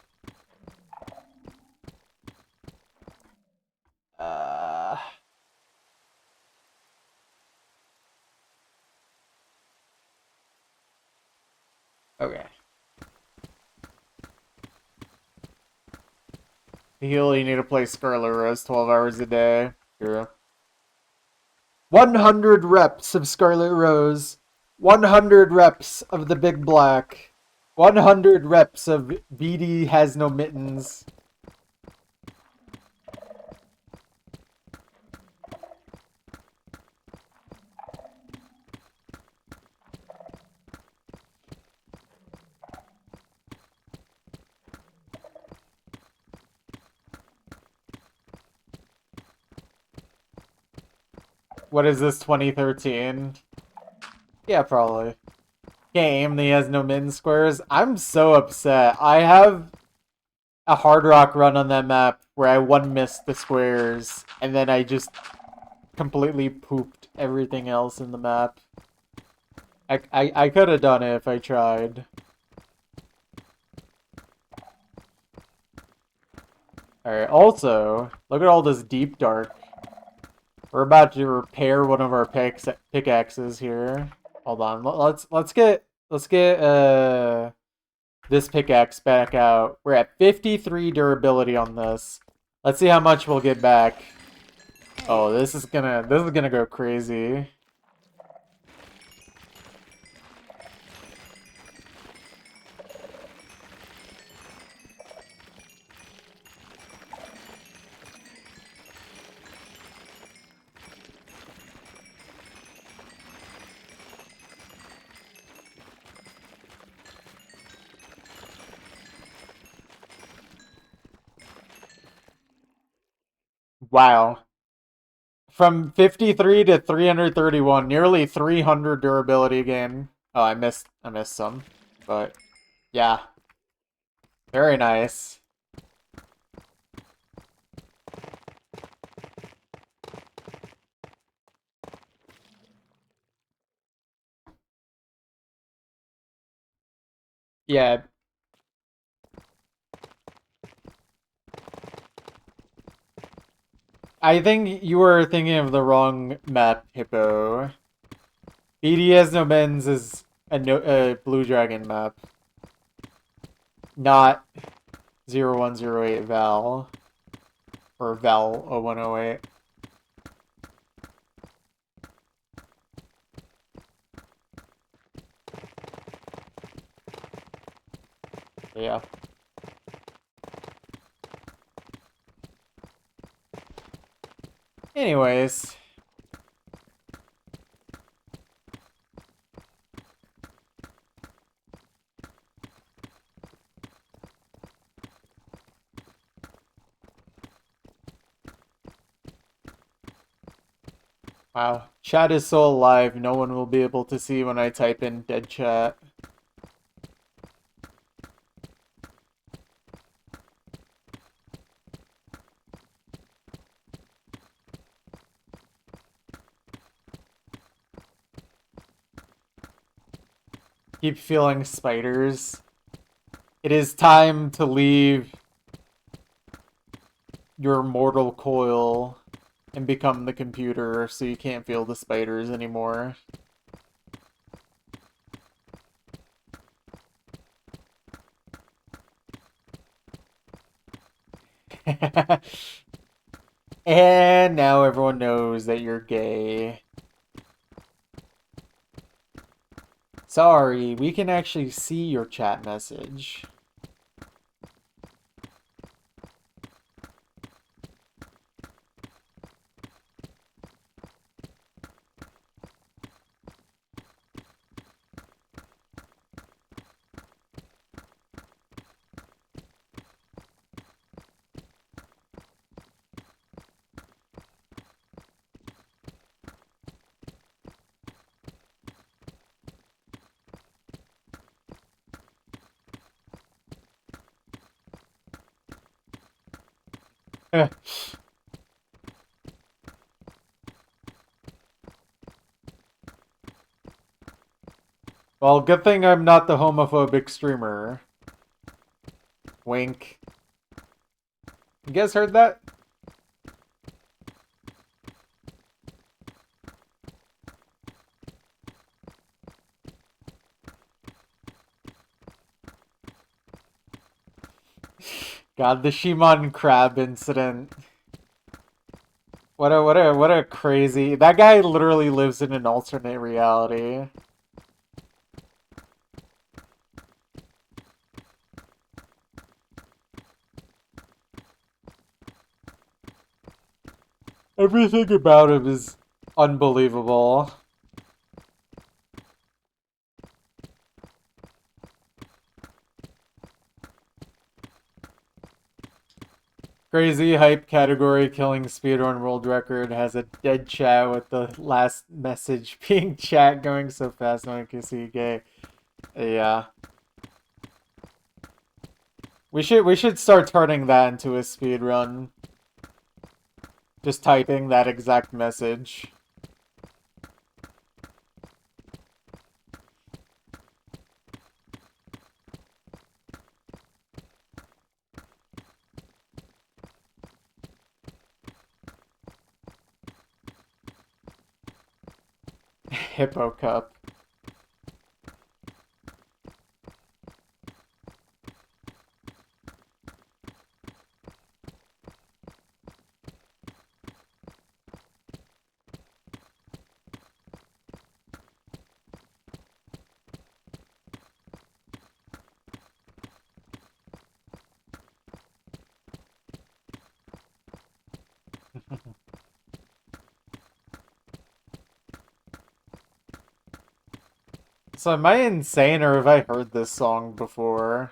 Okay. Heal, you need to play Scarlet Rose 12 hours a day. True. 100 reps of Scarlet Rose. 100 reps of the Big Black. 100 reps of BD has no mittens. What is this, 2013? Yeah, probably. Game that has no min squares. I'm so upset. I have a Hard Rock run on that map where I one-missed the squares, and then I just completely pooped everything else in the map. I could have done it if I tried. Alright, also, look at all this deep dark. We're about to repair one of our pickaxes here. Hold on. Let's get this pickaxe back out. We're at 53 durability on this. Let's see how much we'll get back. Oh, this is gonna go crazy. Wow. From 53 to 331, nearly 300 durability gain. Oh, I missed some. But yeah. Very nice. Yeah. I think you were thinking of the wrong map, Hippo. BDS No Men's is a Blue Dragon map. Not 0108 Val. Or Val 0108. Yeah. Anyways. Wow. Chat is so alive, no one will be able to see when I type in dead chat. Keep feeling spiders. It is time to leave your mortal coil and become the computer so you can't feel the spiders anymore. And now everyone knows that you're gay. Sorry, we can actually see your chat message. Well, good thing I'm not the homophobic streamer. Wink. You guys heard that? God, the Shimon crab incident. What a crazy. That guy literally lives in an alternate reality. Everything about him is unbelievable. Crazy hype category killing speedrun world record has a dead chat with the last message being chat going so fast no one can see gay. Yeah. We should start turning that into a speedrun. Just typing that exact message. Hippo cup. So am I insane or have I heard this song before?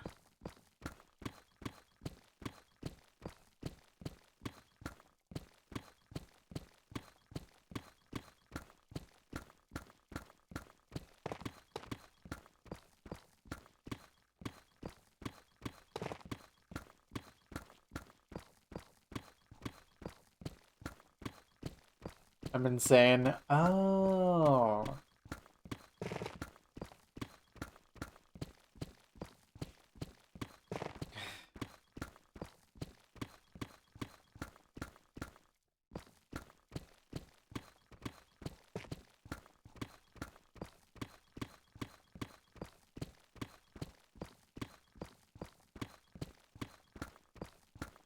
I'm insane. Oh.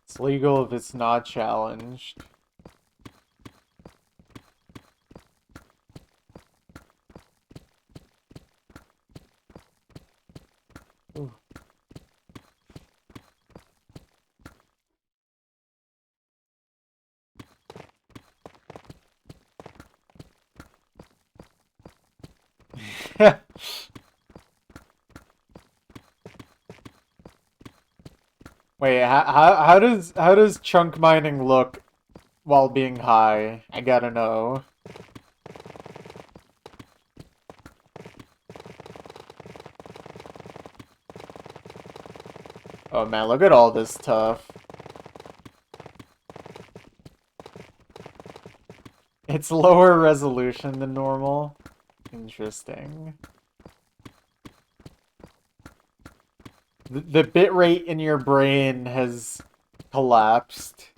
It's legal if it's not challenged. Ooh. Wait, how does chunk mining look while being high? I gotta know. Oh man, look at all this stuff. It's lower resolution than normal. Interesting. The bitrate in your brain has collapsed.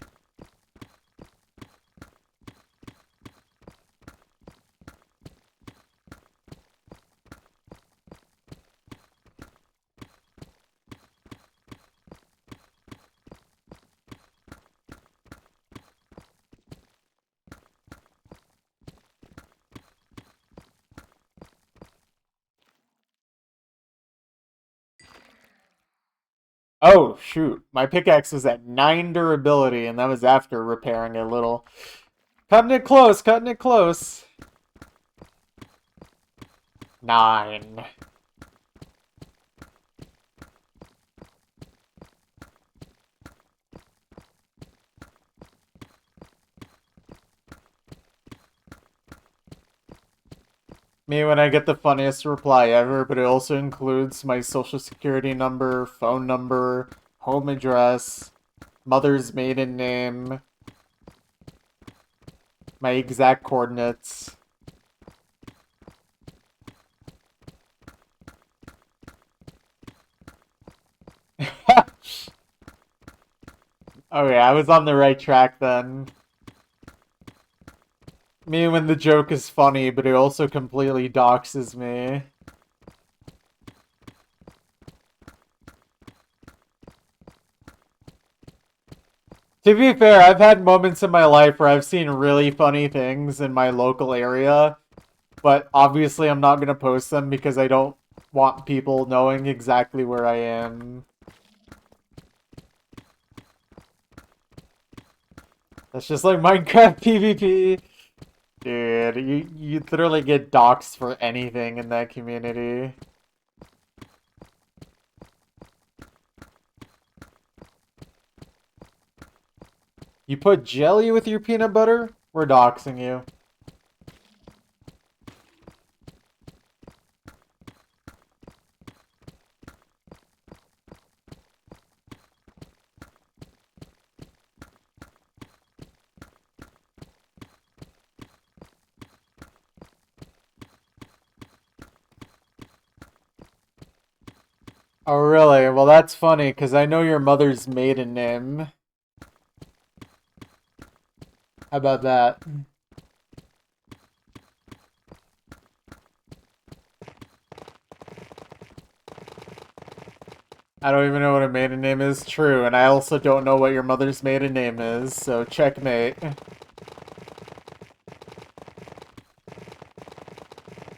Oh, shoot. My pickaxe was at 9 durability, and that was after repairing a little. Cutting it close, cutting it close. 9. Me when I get the funniest reply ever, but it also includes my social security number, phone number, home address, mother's maiden name, my exact coordinates. Okay, I was on the right track then. Me when the joke is funny, but it also completely doxes me. To be fair, I've had moments in my life where I've seen really funny things in my local area, but obviously I'm not going to post them because I don't want people knowing exactly where I am. That's just like Minecraft PvP. Dude, you literally get doxxed for anything in that community. You put jelly with your peanut butter? We're doxing you. Oh, really? Well, that's funny, because I know your mother's maiden name. How about that? I don't even know what a maiden name is. True, and I also don't know what your mother's maiden name is, so checkmate.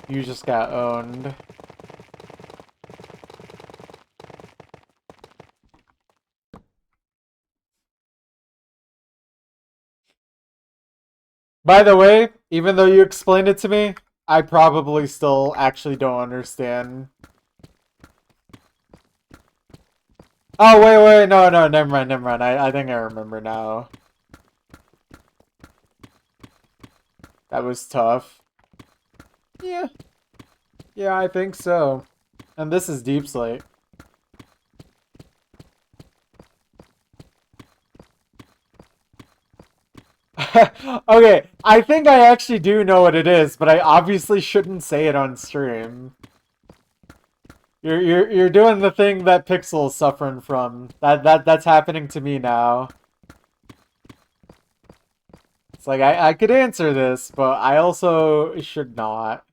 You just got owned. By the way, even though you explained it to me, I probably still actually don't understand. Oh, wait, no, never mind, never mind. I think I remember now. That was tough. Yeah. Yeah, I think so. And this is Deep Slate. Okay, I think I actually do know what it is, but I obviously shouldn't say it on stream. You're doing the thing that Pixel's suffering from. That's happening to me now. It's like I could answer this, but I also should not.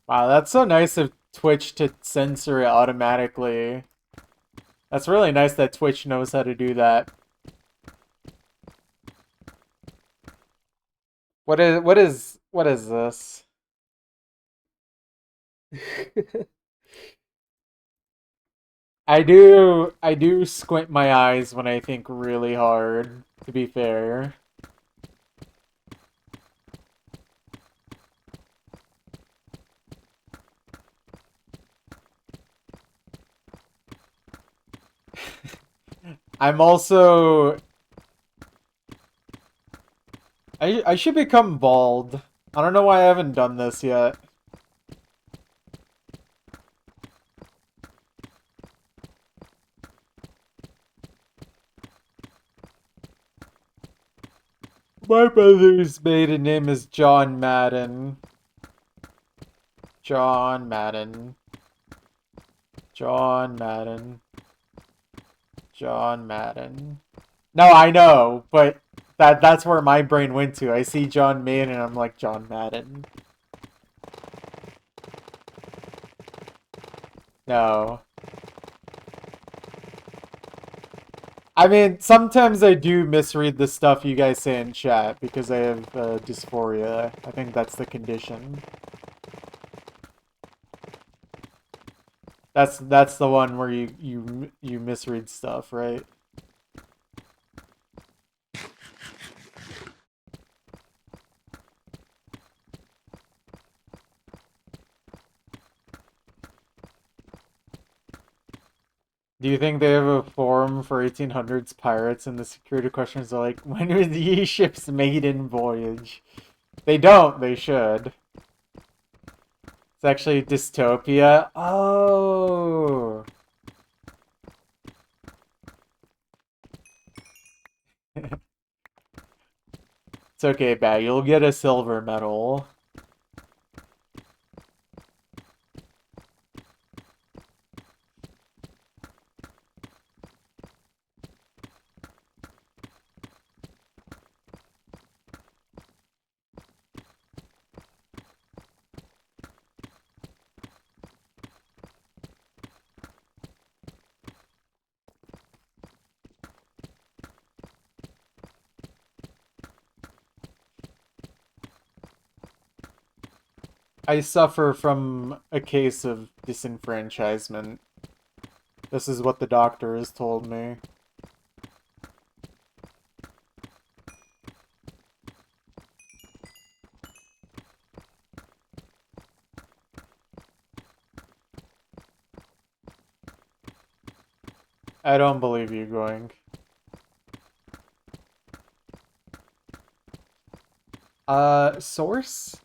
Wow, that's so nice of Twitch to censor it automatically. That's really nice that Twitch knows how to do that. What is this? I do squint my eyes when I think really hard, to be fair. I'm also I should become bald. I don't know why I haven't done this yet. My brother's maiden name is John Madden. John Madden. John Madden. John Madden. No, I know, but that's where my brain went to. I see John Madden and I'm like John Madden. No. I mean, sometimes I do misread the stuff you guys say in chat because I have dysphoria. I think that's the condition. That's the one where you misread stuff, right? Do you think they have a forum for 1800s pirates and the security questions are like, when were the ship's maiden voyage? They don't, they should. It's actually dystopia. Oh. It's okay, Bag. You'll get a silver medal. I suffer from a case of disenfranchisement. This is what the doctor has told me. I don't believe you, Going. Source?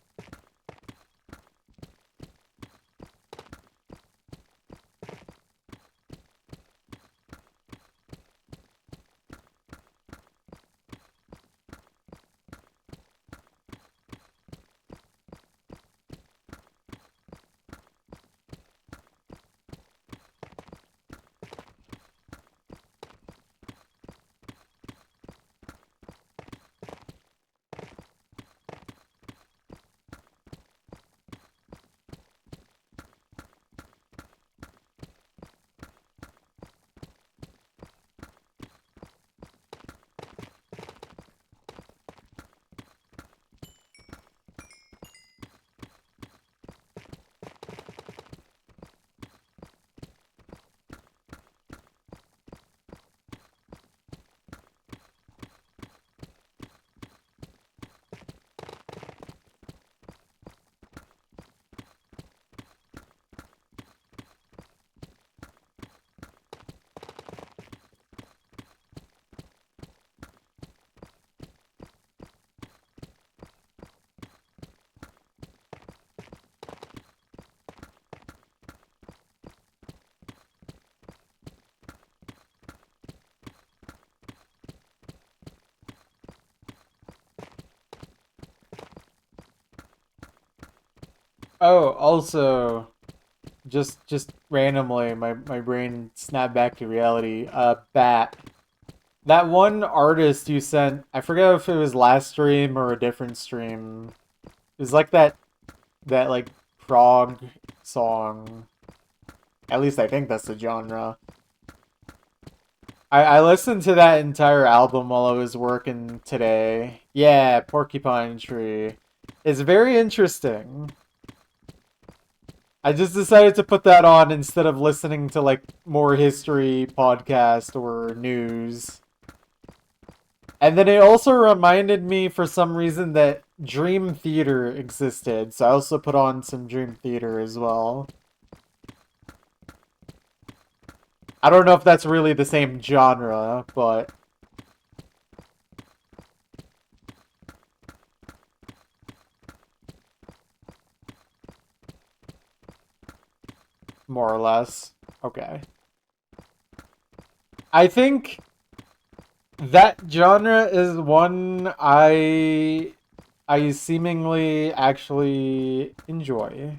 Oh, also, just randomly, my brain snapped back to reality. Bat. That one artist you sent, I forget if it was last stream or a different stream. It was like that like prog song. At least I think that's the genre. I listened to that entire album while I was working today. Yeah, Porcupine Tree. It's very interesting. I just decided to put that on instead of listening to like more history podcast or news. And then it also reminded me for some reason that Dream Theater existed, so I also put on some Dream Theater as well. I don't know if that's really the same genre, but more or less. Okay. I think that genre is one I seemingly actually enjoy.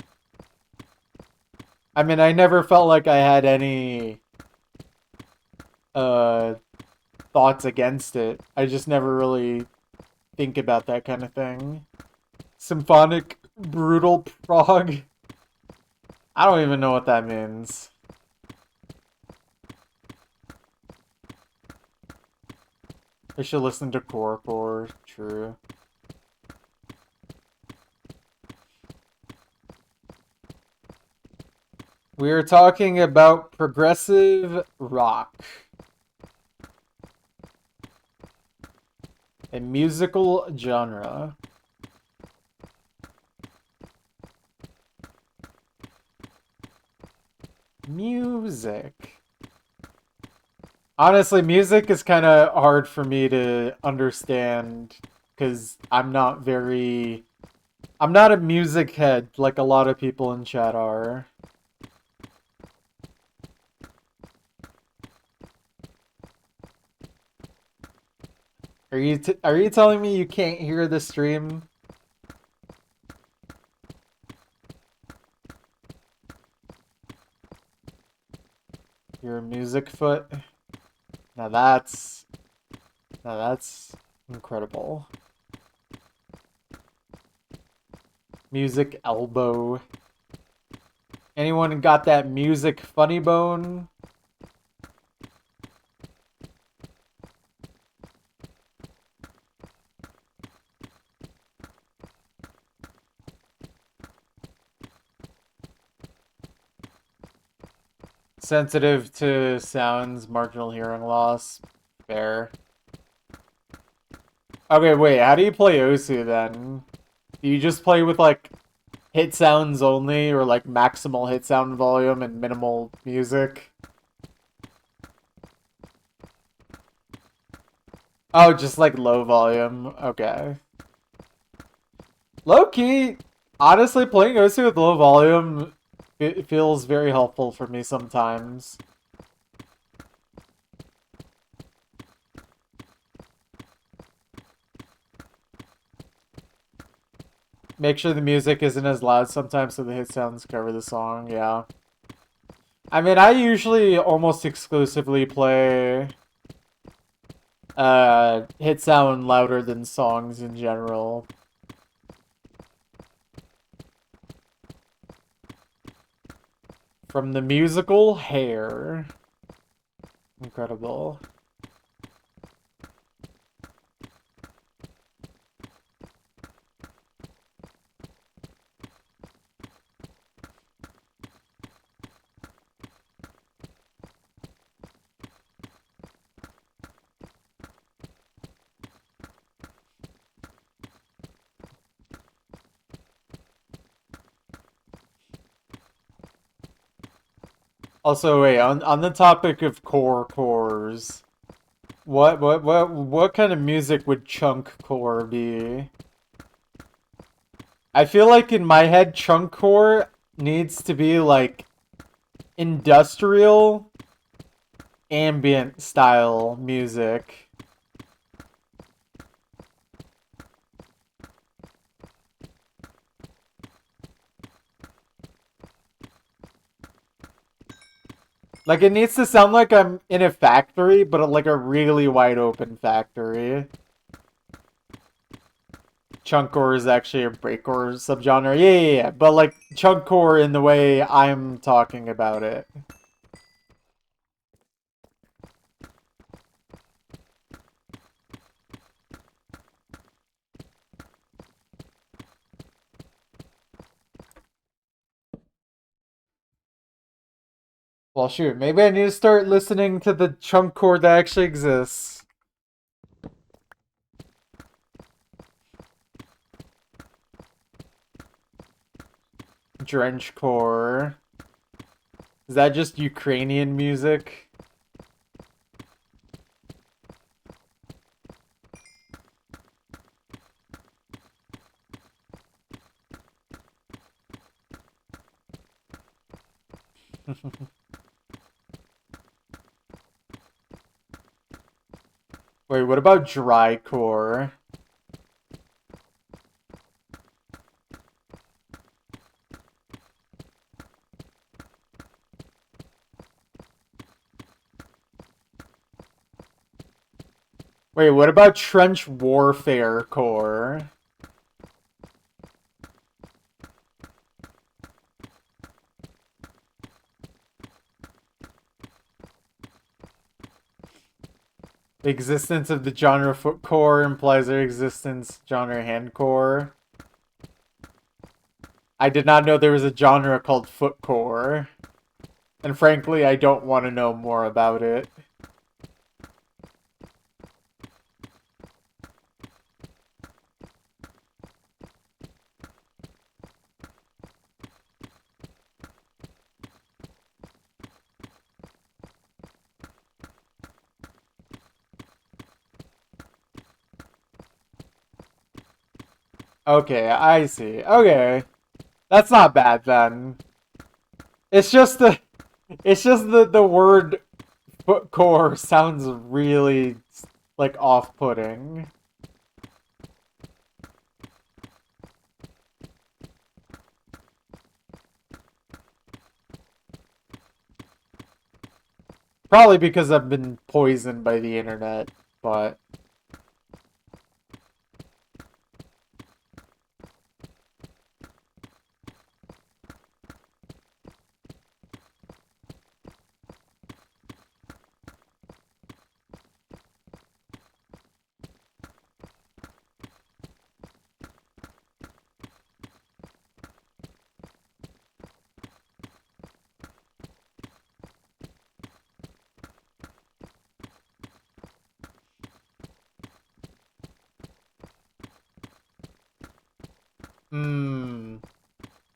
I mean, I never felt like I had any uh thoughts against it. I just never really think about that kind of thing. Symphonic brutal prog. I don't even know what that means. I should listen to Core. True. We are talking about progressive rock. A musical genre. Music. Honestly, music is kind of hard for me to understand because I'm not a music head like a lot of people in chat are. Are you telling me you can't hear the stream? Your music foot? Now that's incredible. Music elbow. Anyone got that music funny bone? Sensitive to sounds, marginal hearing loss. Fair. Okay, wait, how do you play Osu then? Do you just play with like hit sounds only or like maximal hit sound volume and minimal music? Oh, just like low volume. Okay. Low key, honestly, playing Osu with low volume it feels very helpful for me sometimes. Make sure the music isn't as loud sometimes so the hit sounds cover the song, yeah. I mean, I usually almost exclusively play hit sound louder than songs in general. From the musical Hair. Incredible. Also, wait, on the topic of cores, what kind of music would chunk core be? I feel like in my head, chunk core needs to be like industrial ambient style music. Like, it needs to sound like I'm in a factory, but like a really wide open factory. Chunkcore is actually a breakcore subgenre. Yeah. But like chunkcore in the way I'm talking about it. Well, shoot, maybe I need to start listening to the chunkcore that actually exists. Drenchcore. Is that just Ukrainian music? Wait, what about drycore? Wait, what about trench warfare core? The existence of the genre footcore implies their existence genre handcore. I did not know there was a genre called footcore. And frankly, I don't want to know more about it. Okay, I see. Okay. That's not bad then. It's just the word footcore sounds really like off-putting. Probably because I've been poisoned by the internet, but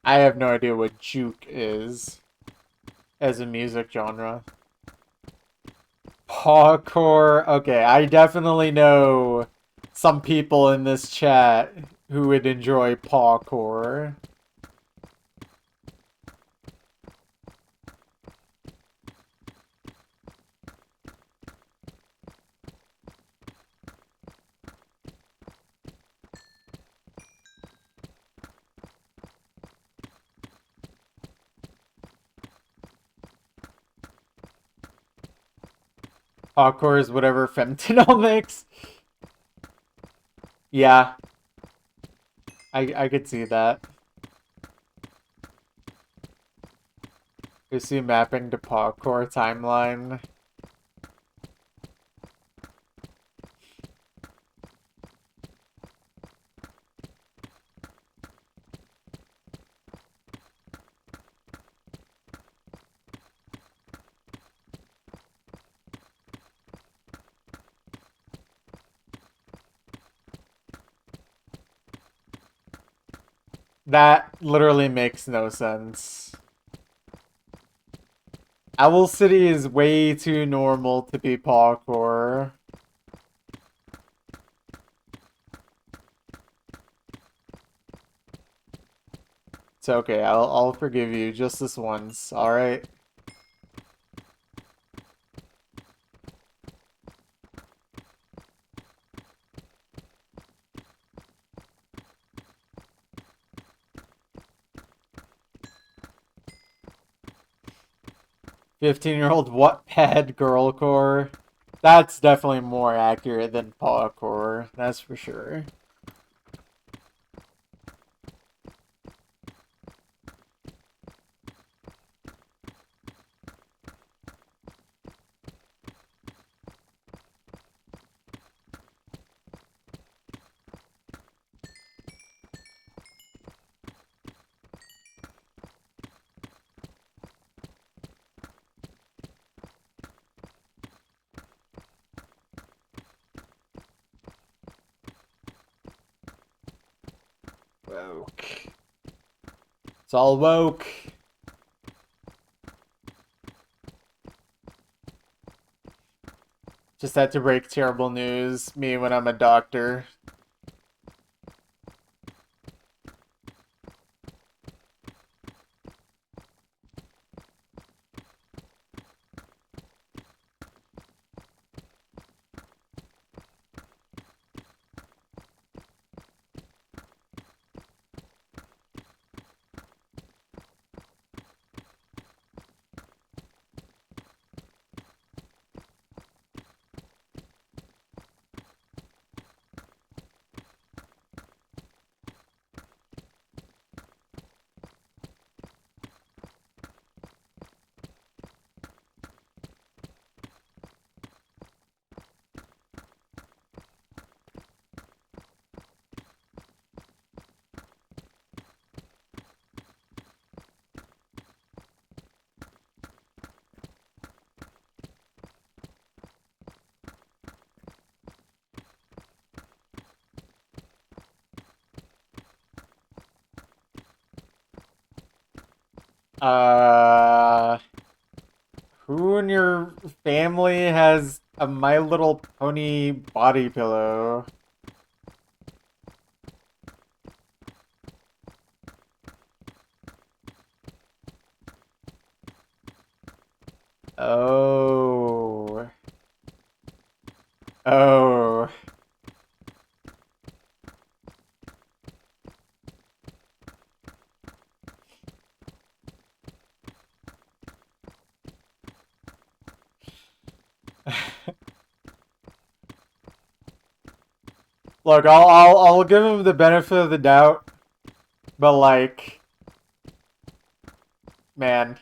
I have no idea what juke is as a music genre. Pawcore. Okay, I definitely know some people in this chat who would enjoy pawcore. Pawcore is whatever Femtinel makes. Yeah, I could see that. You see mapping to pawcore timeline. That literally makes no sense. Owl City is way too normal to be pawcore. It's okay, I'll forgive you just this once, alright? 15-year-old Wattpad girlcore. That's definitely more accurate than pawcore, that's for sure. Woke. It's all woke. Just had to break terrible news. Me when I'm a doctor. Who in your family has a My Little Pony body pillow? Oh. Oh. Look, I'll give him the benefit of the doubt, but like, man.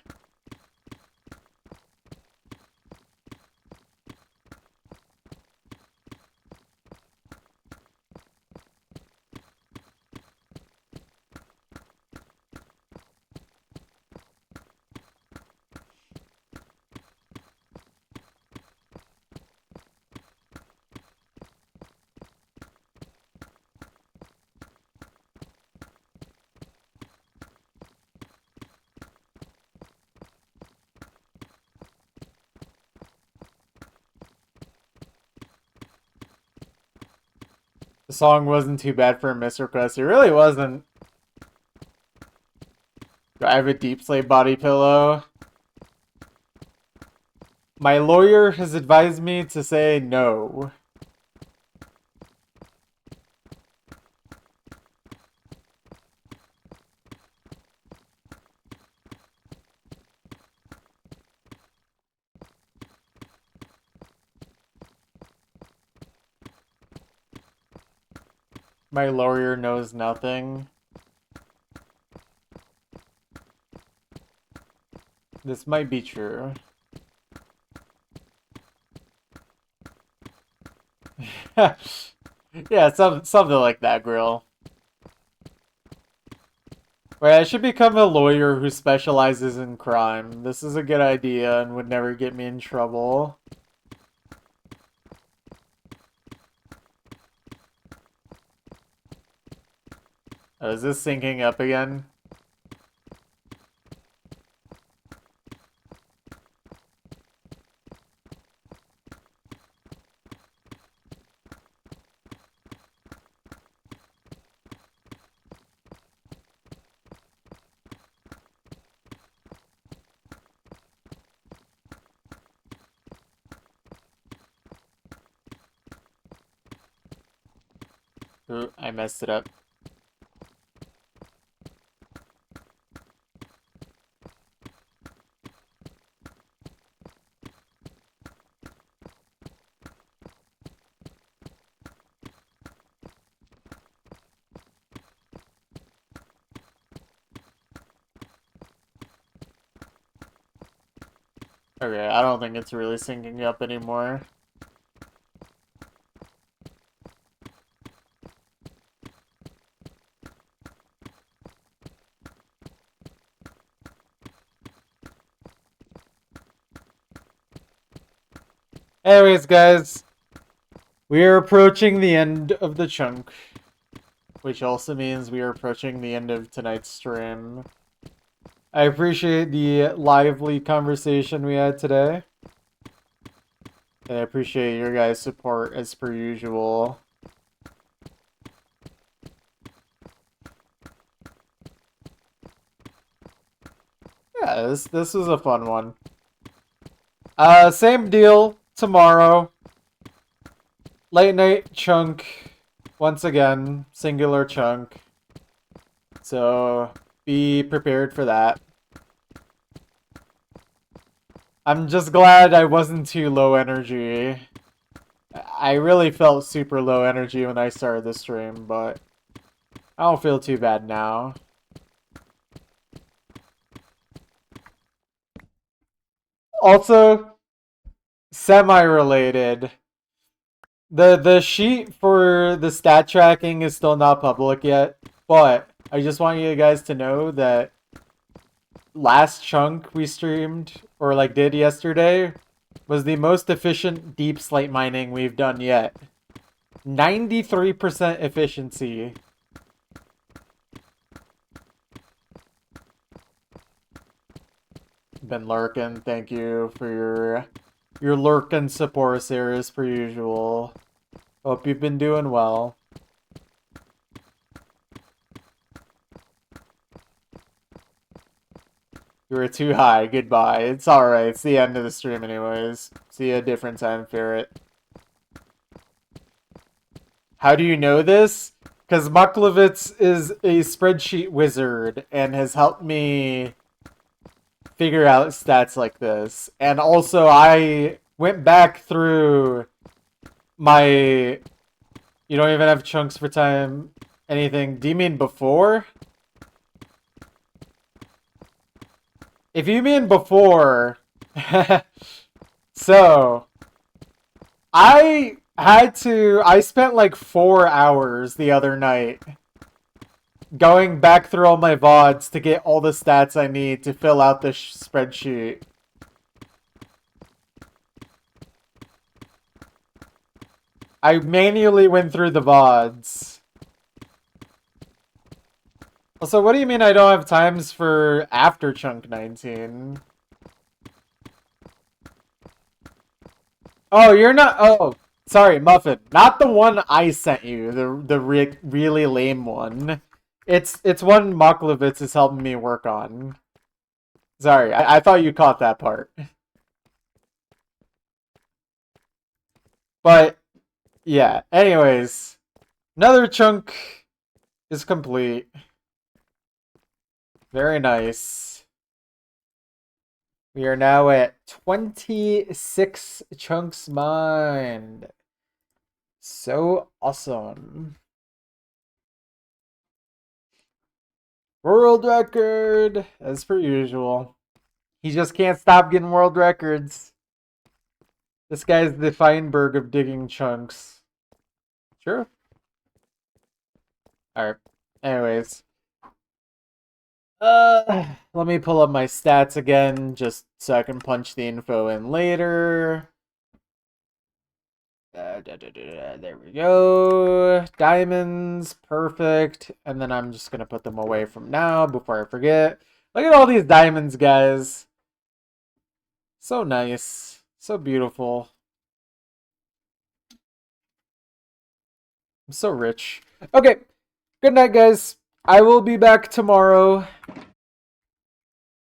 The song wasn't too bad for a missed request. It really wasn't. Do I have a deep slate body pillow? My lawyer has advised me to say no. My lawyer knows nothing. This might be true. Yeah, something like that, Grill. Wait, I should become a lawyer who specializes in crime. This is a good idea and would never get me in trouble. Oh, is this syncing up again? Ooh, I messed it up. Okay, I don't think it's really syncing up anymore. Anyways, guys, we are approaching the end of the chunk, which also means we are approaching the end of tonight's stream. I appreciate the lively conversation we had today. And I appreciate your guys' support as per usual. Yeah, this was a fun one. Same deal tomorrow. Late night chunk. Once again, singular chunk. So be prepared for that. I'm just glad I wasn't too low energy. I really felt super low energy when I started the stream, but I don't feel too bad now. Also, semi-related. The sheet for the stat tracking is still not public yet, but I just want you guys to know that last chunk we streamed, or like did yesterday, was the most efficient deep slate mining we've done yet. 93% efficiency. Been lurking, thank you for your lurk and support, Sarahs, per usual. Hope you've been doing well. You were too high. Goodbye. It's alright. It's the end of the stream anyways. See you a different time, Ferret. How do you know this? Because Mucklovitz is a spreadsheet wizard and has helped me figure out stats like this. And also, I went back through my... You don't even have chunks for time, anything. Do you mean before? If you mean before... So... I spent like 4 hours the other night going back through all my VODs to get all the stats I need to fill out this spreadsheet. I manually went through the VODs. Also, what do you mean I don't have times for after Chunk 19? Oh, you're not... Oh, sorry, Muffin. Not the one I sent you. The really lame one. It's one Moklovitz is helping me work on. Sorry, I thought you caught that part. But, yeah. Anyways, another chunk is complete. Very nice. We are now at 26 chunks mined. So awesome. World record, as per usual. He just can't stop getting world records. This guy's the Feinberg of digging chunks. Sure. Alright. Anyways. Let me pull up my stats again, just so I can punch the info in later. There we go. Diamonds, perfect. And then I'm just gonna put them away from now before I forget. Look at all these diamonds, guys. So nice. So beautiful. I'm so rich. Okay. Good night, guys. I will be back tomorrow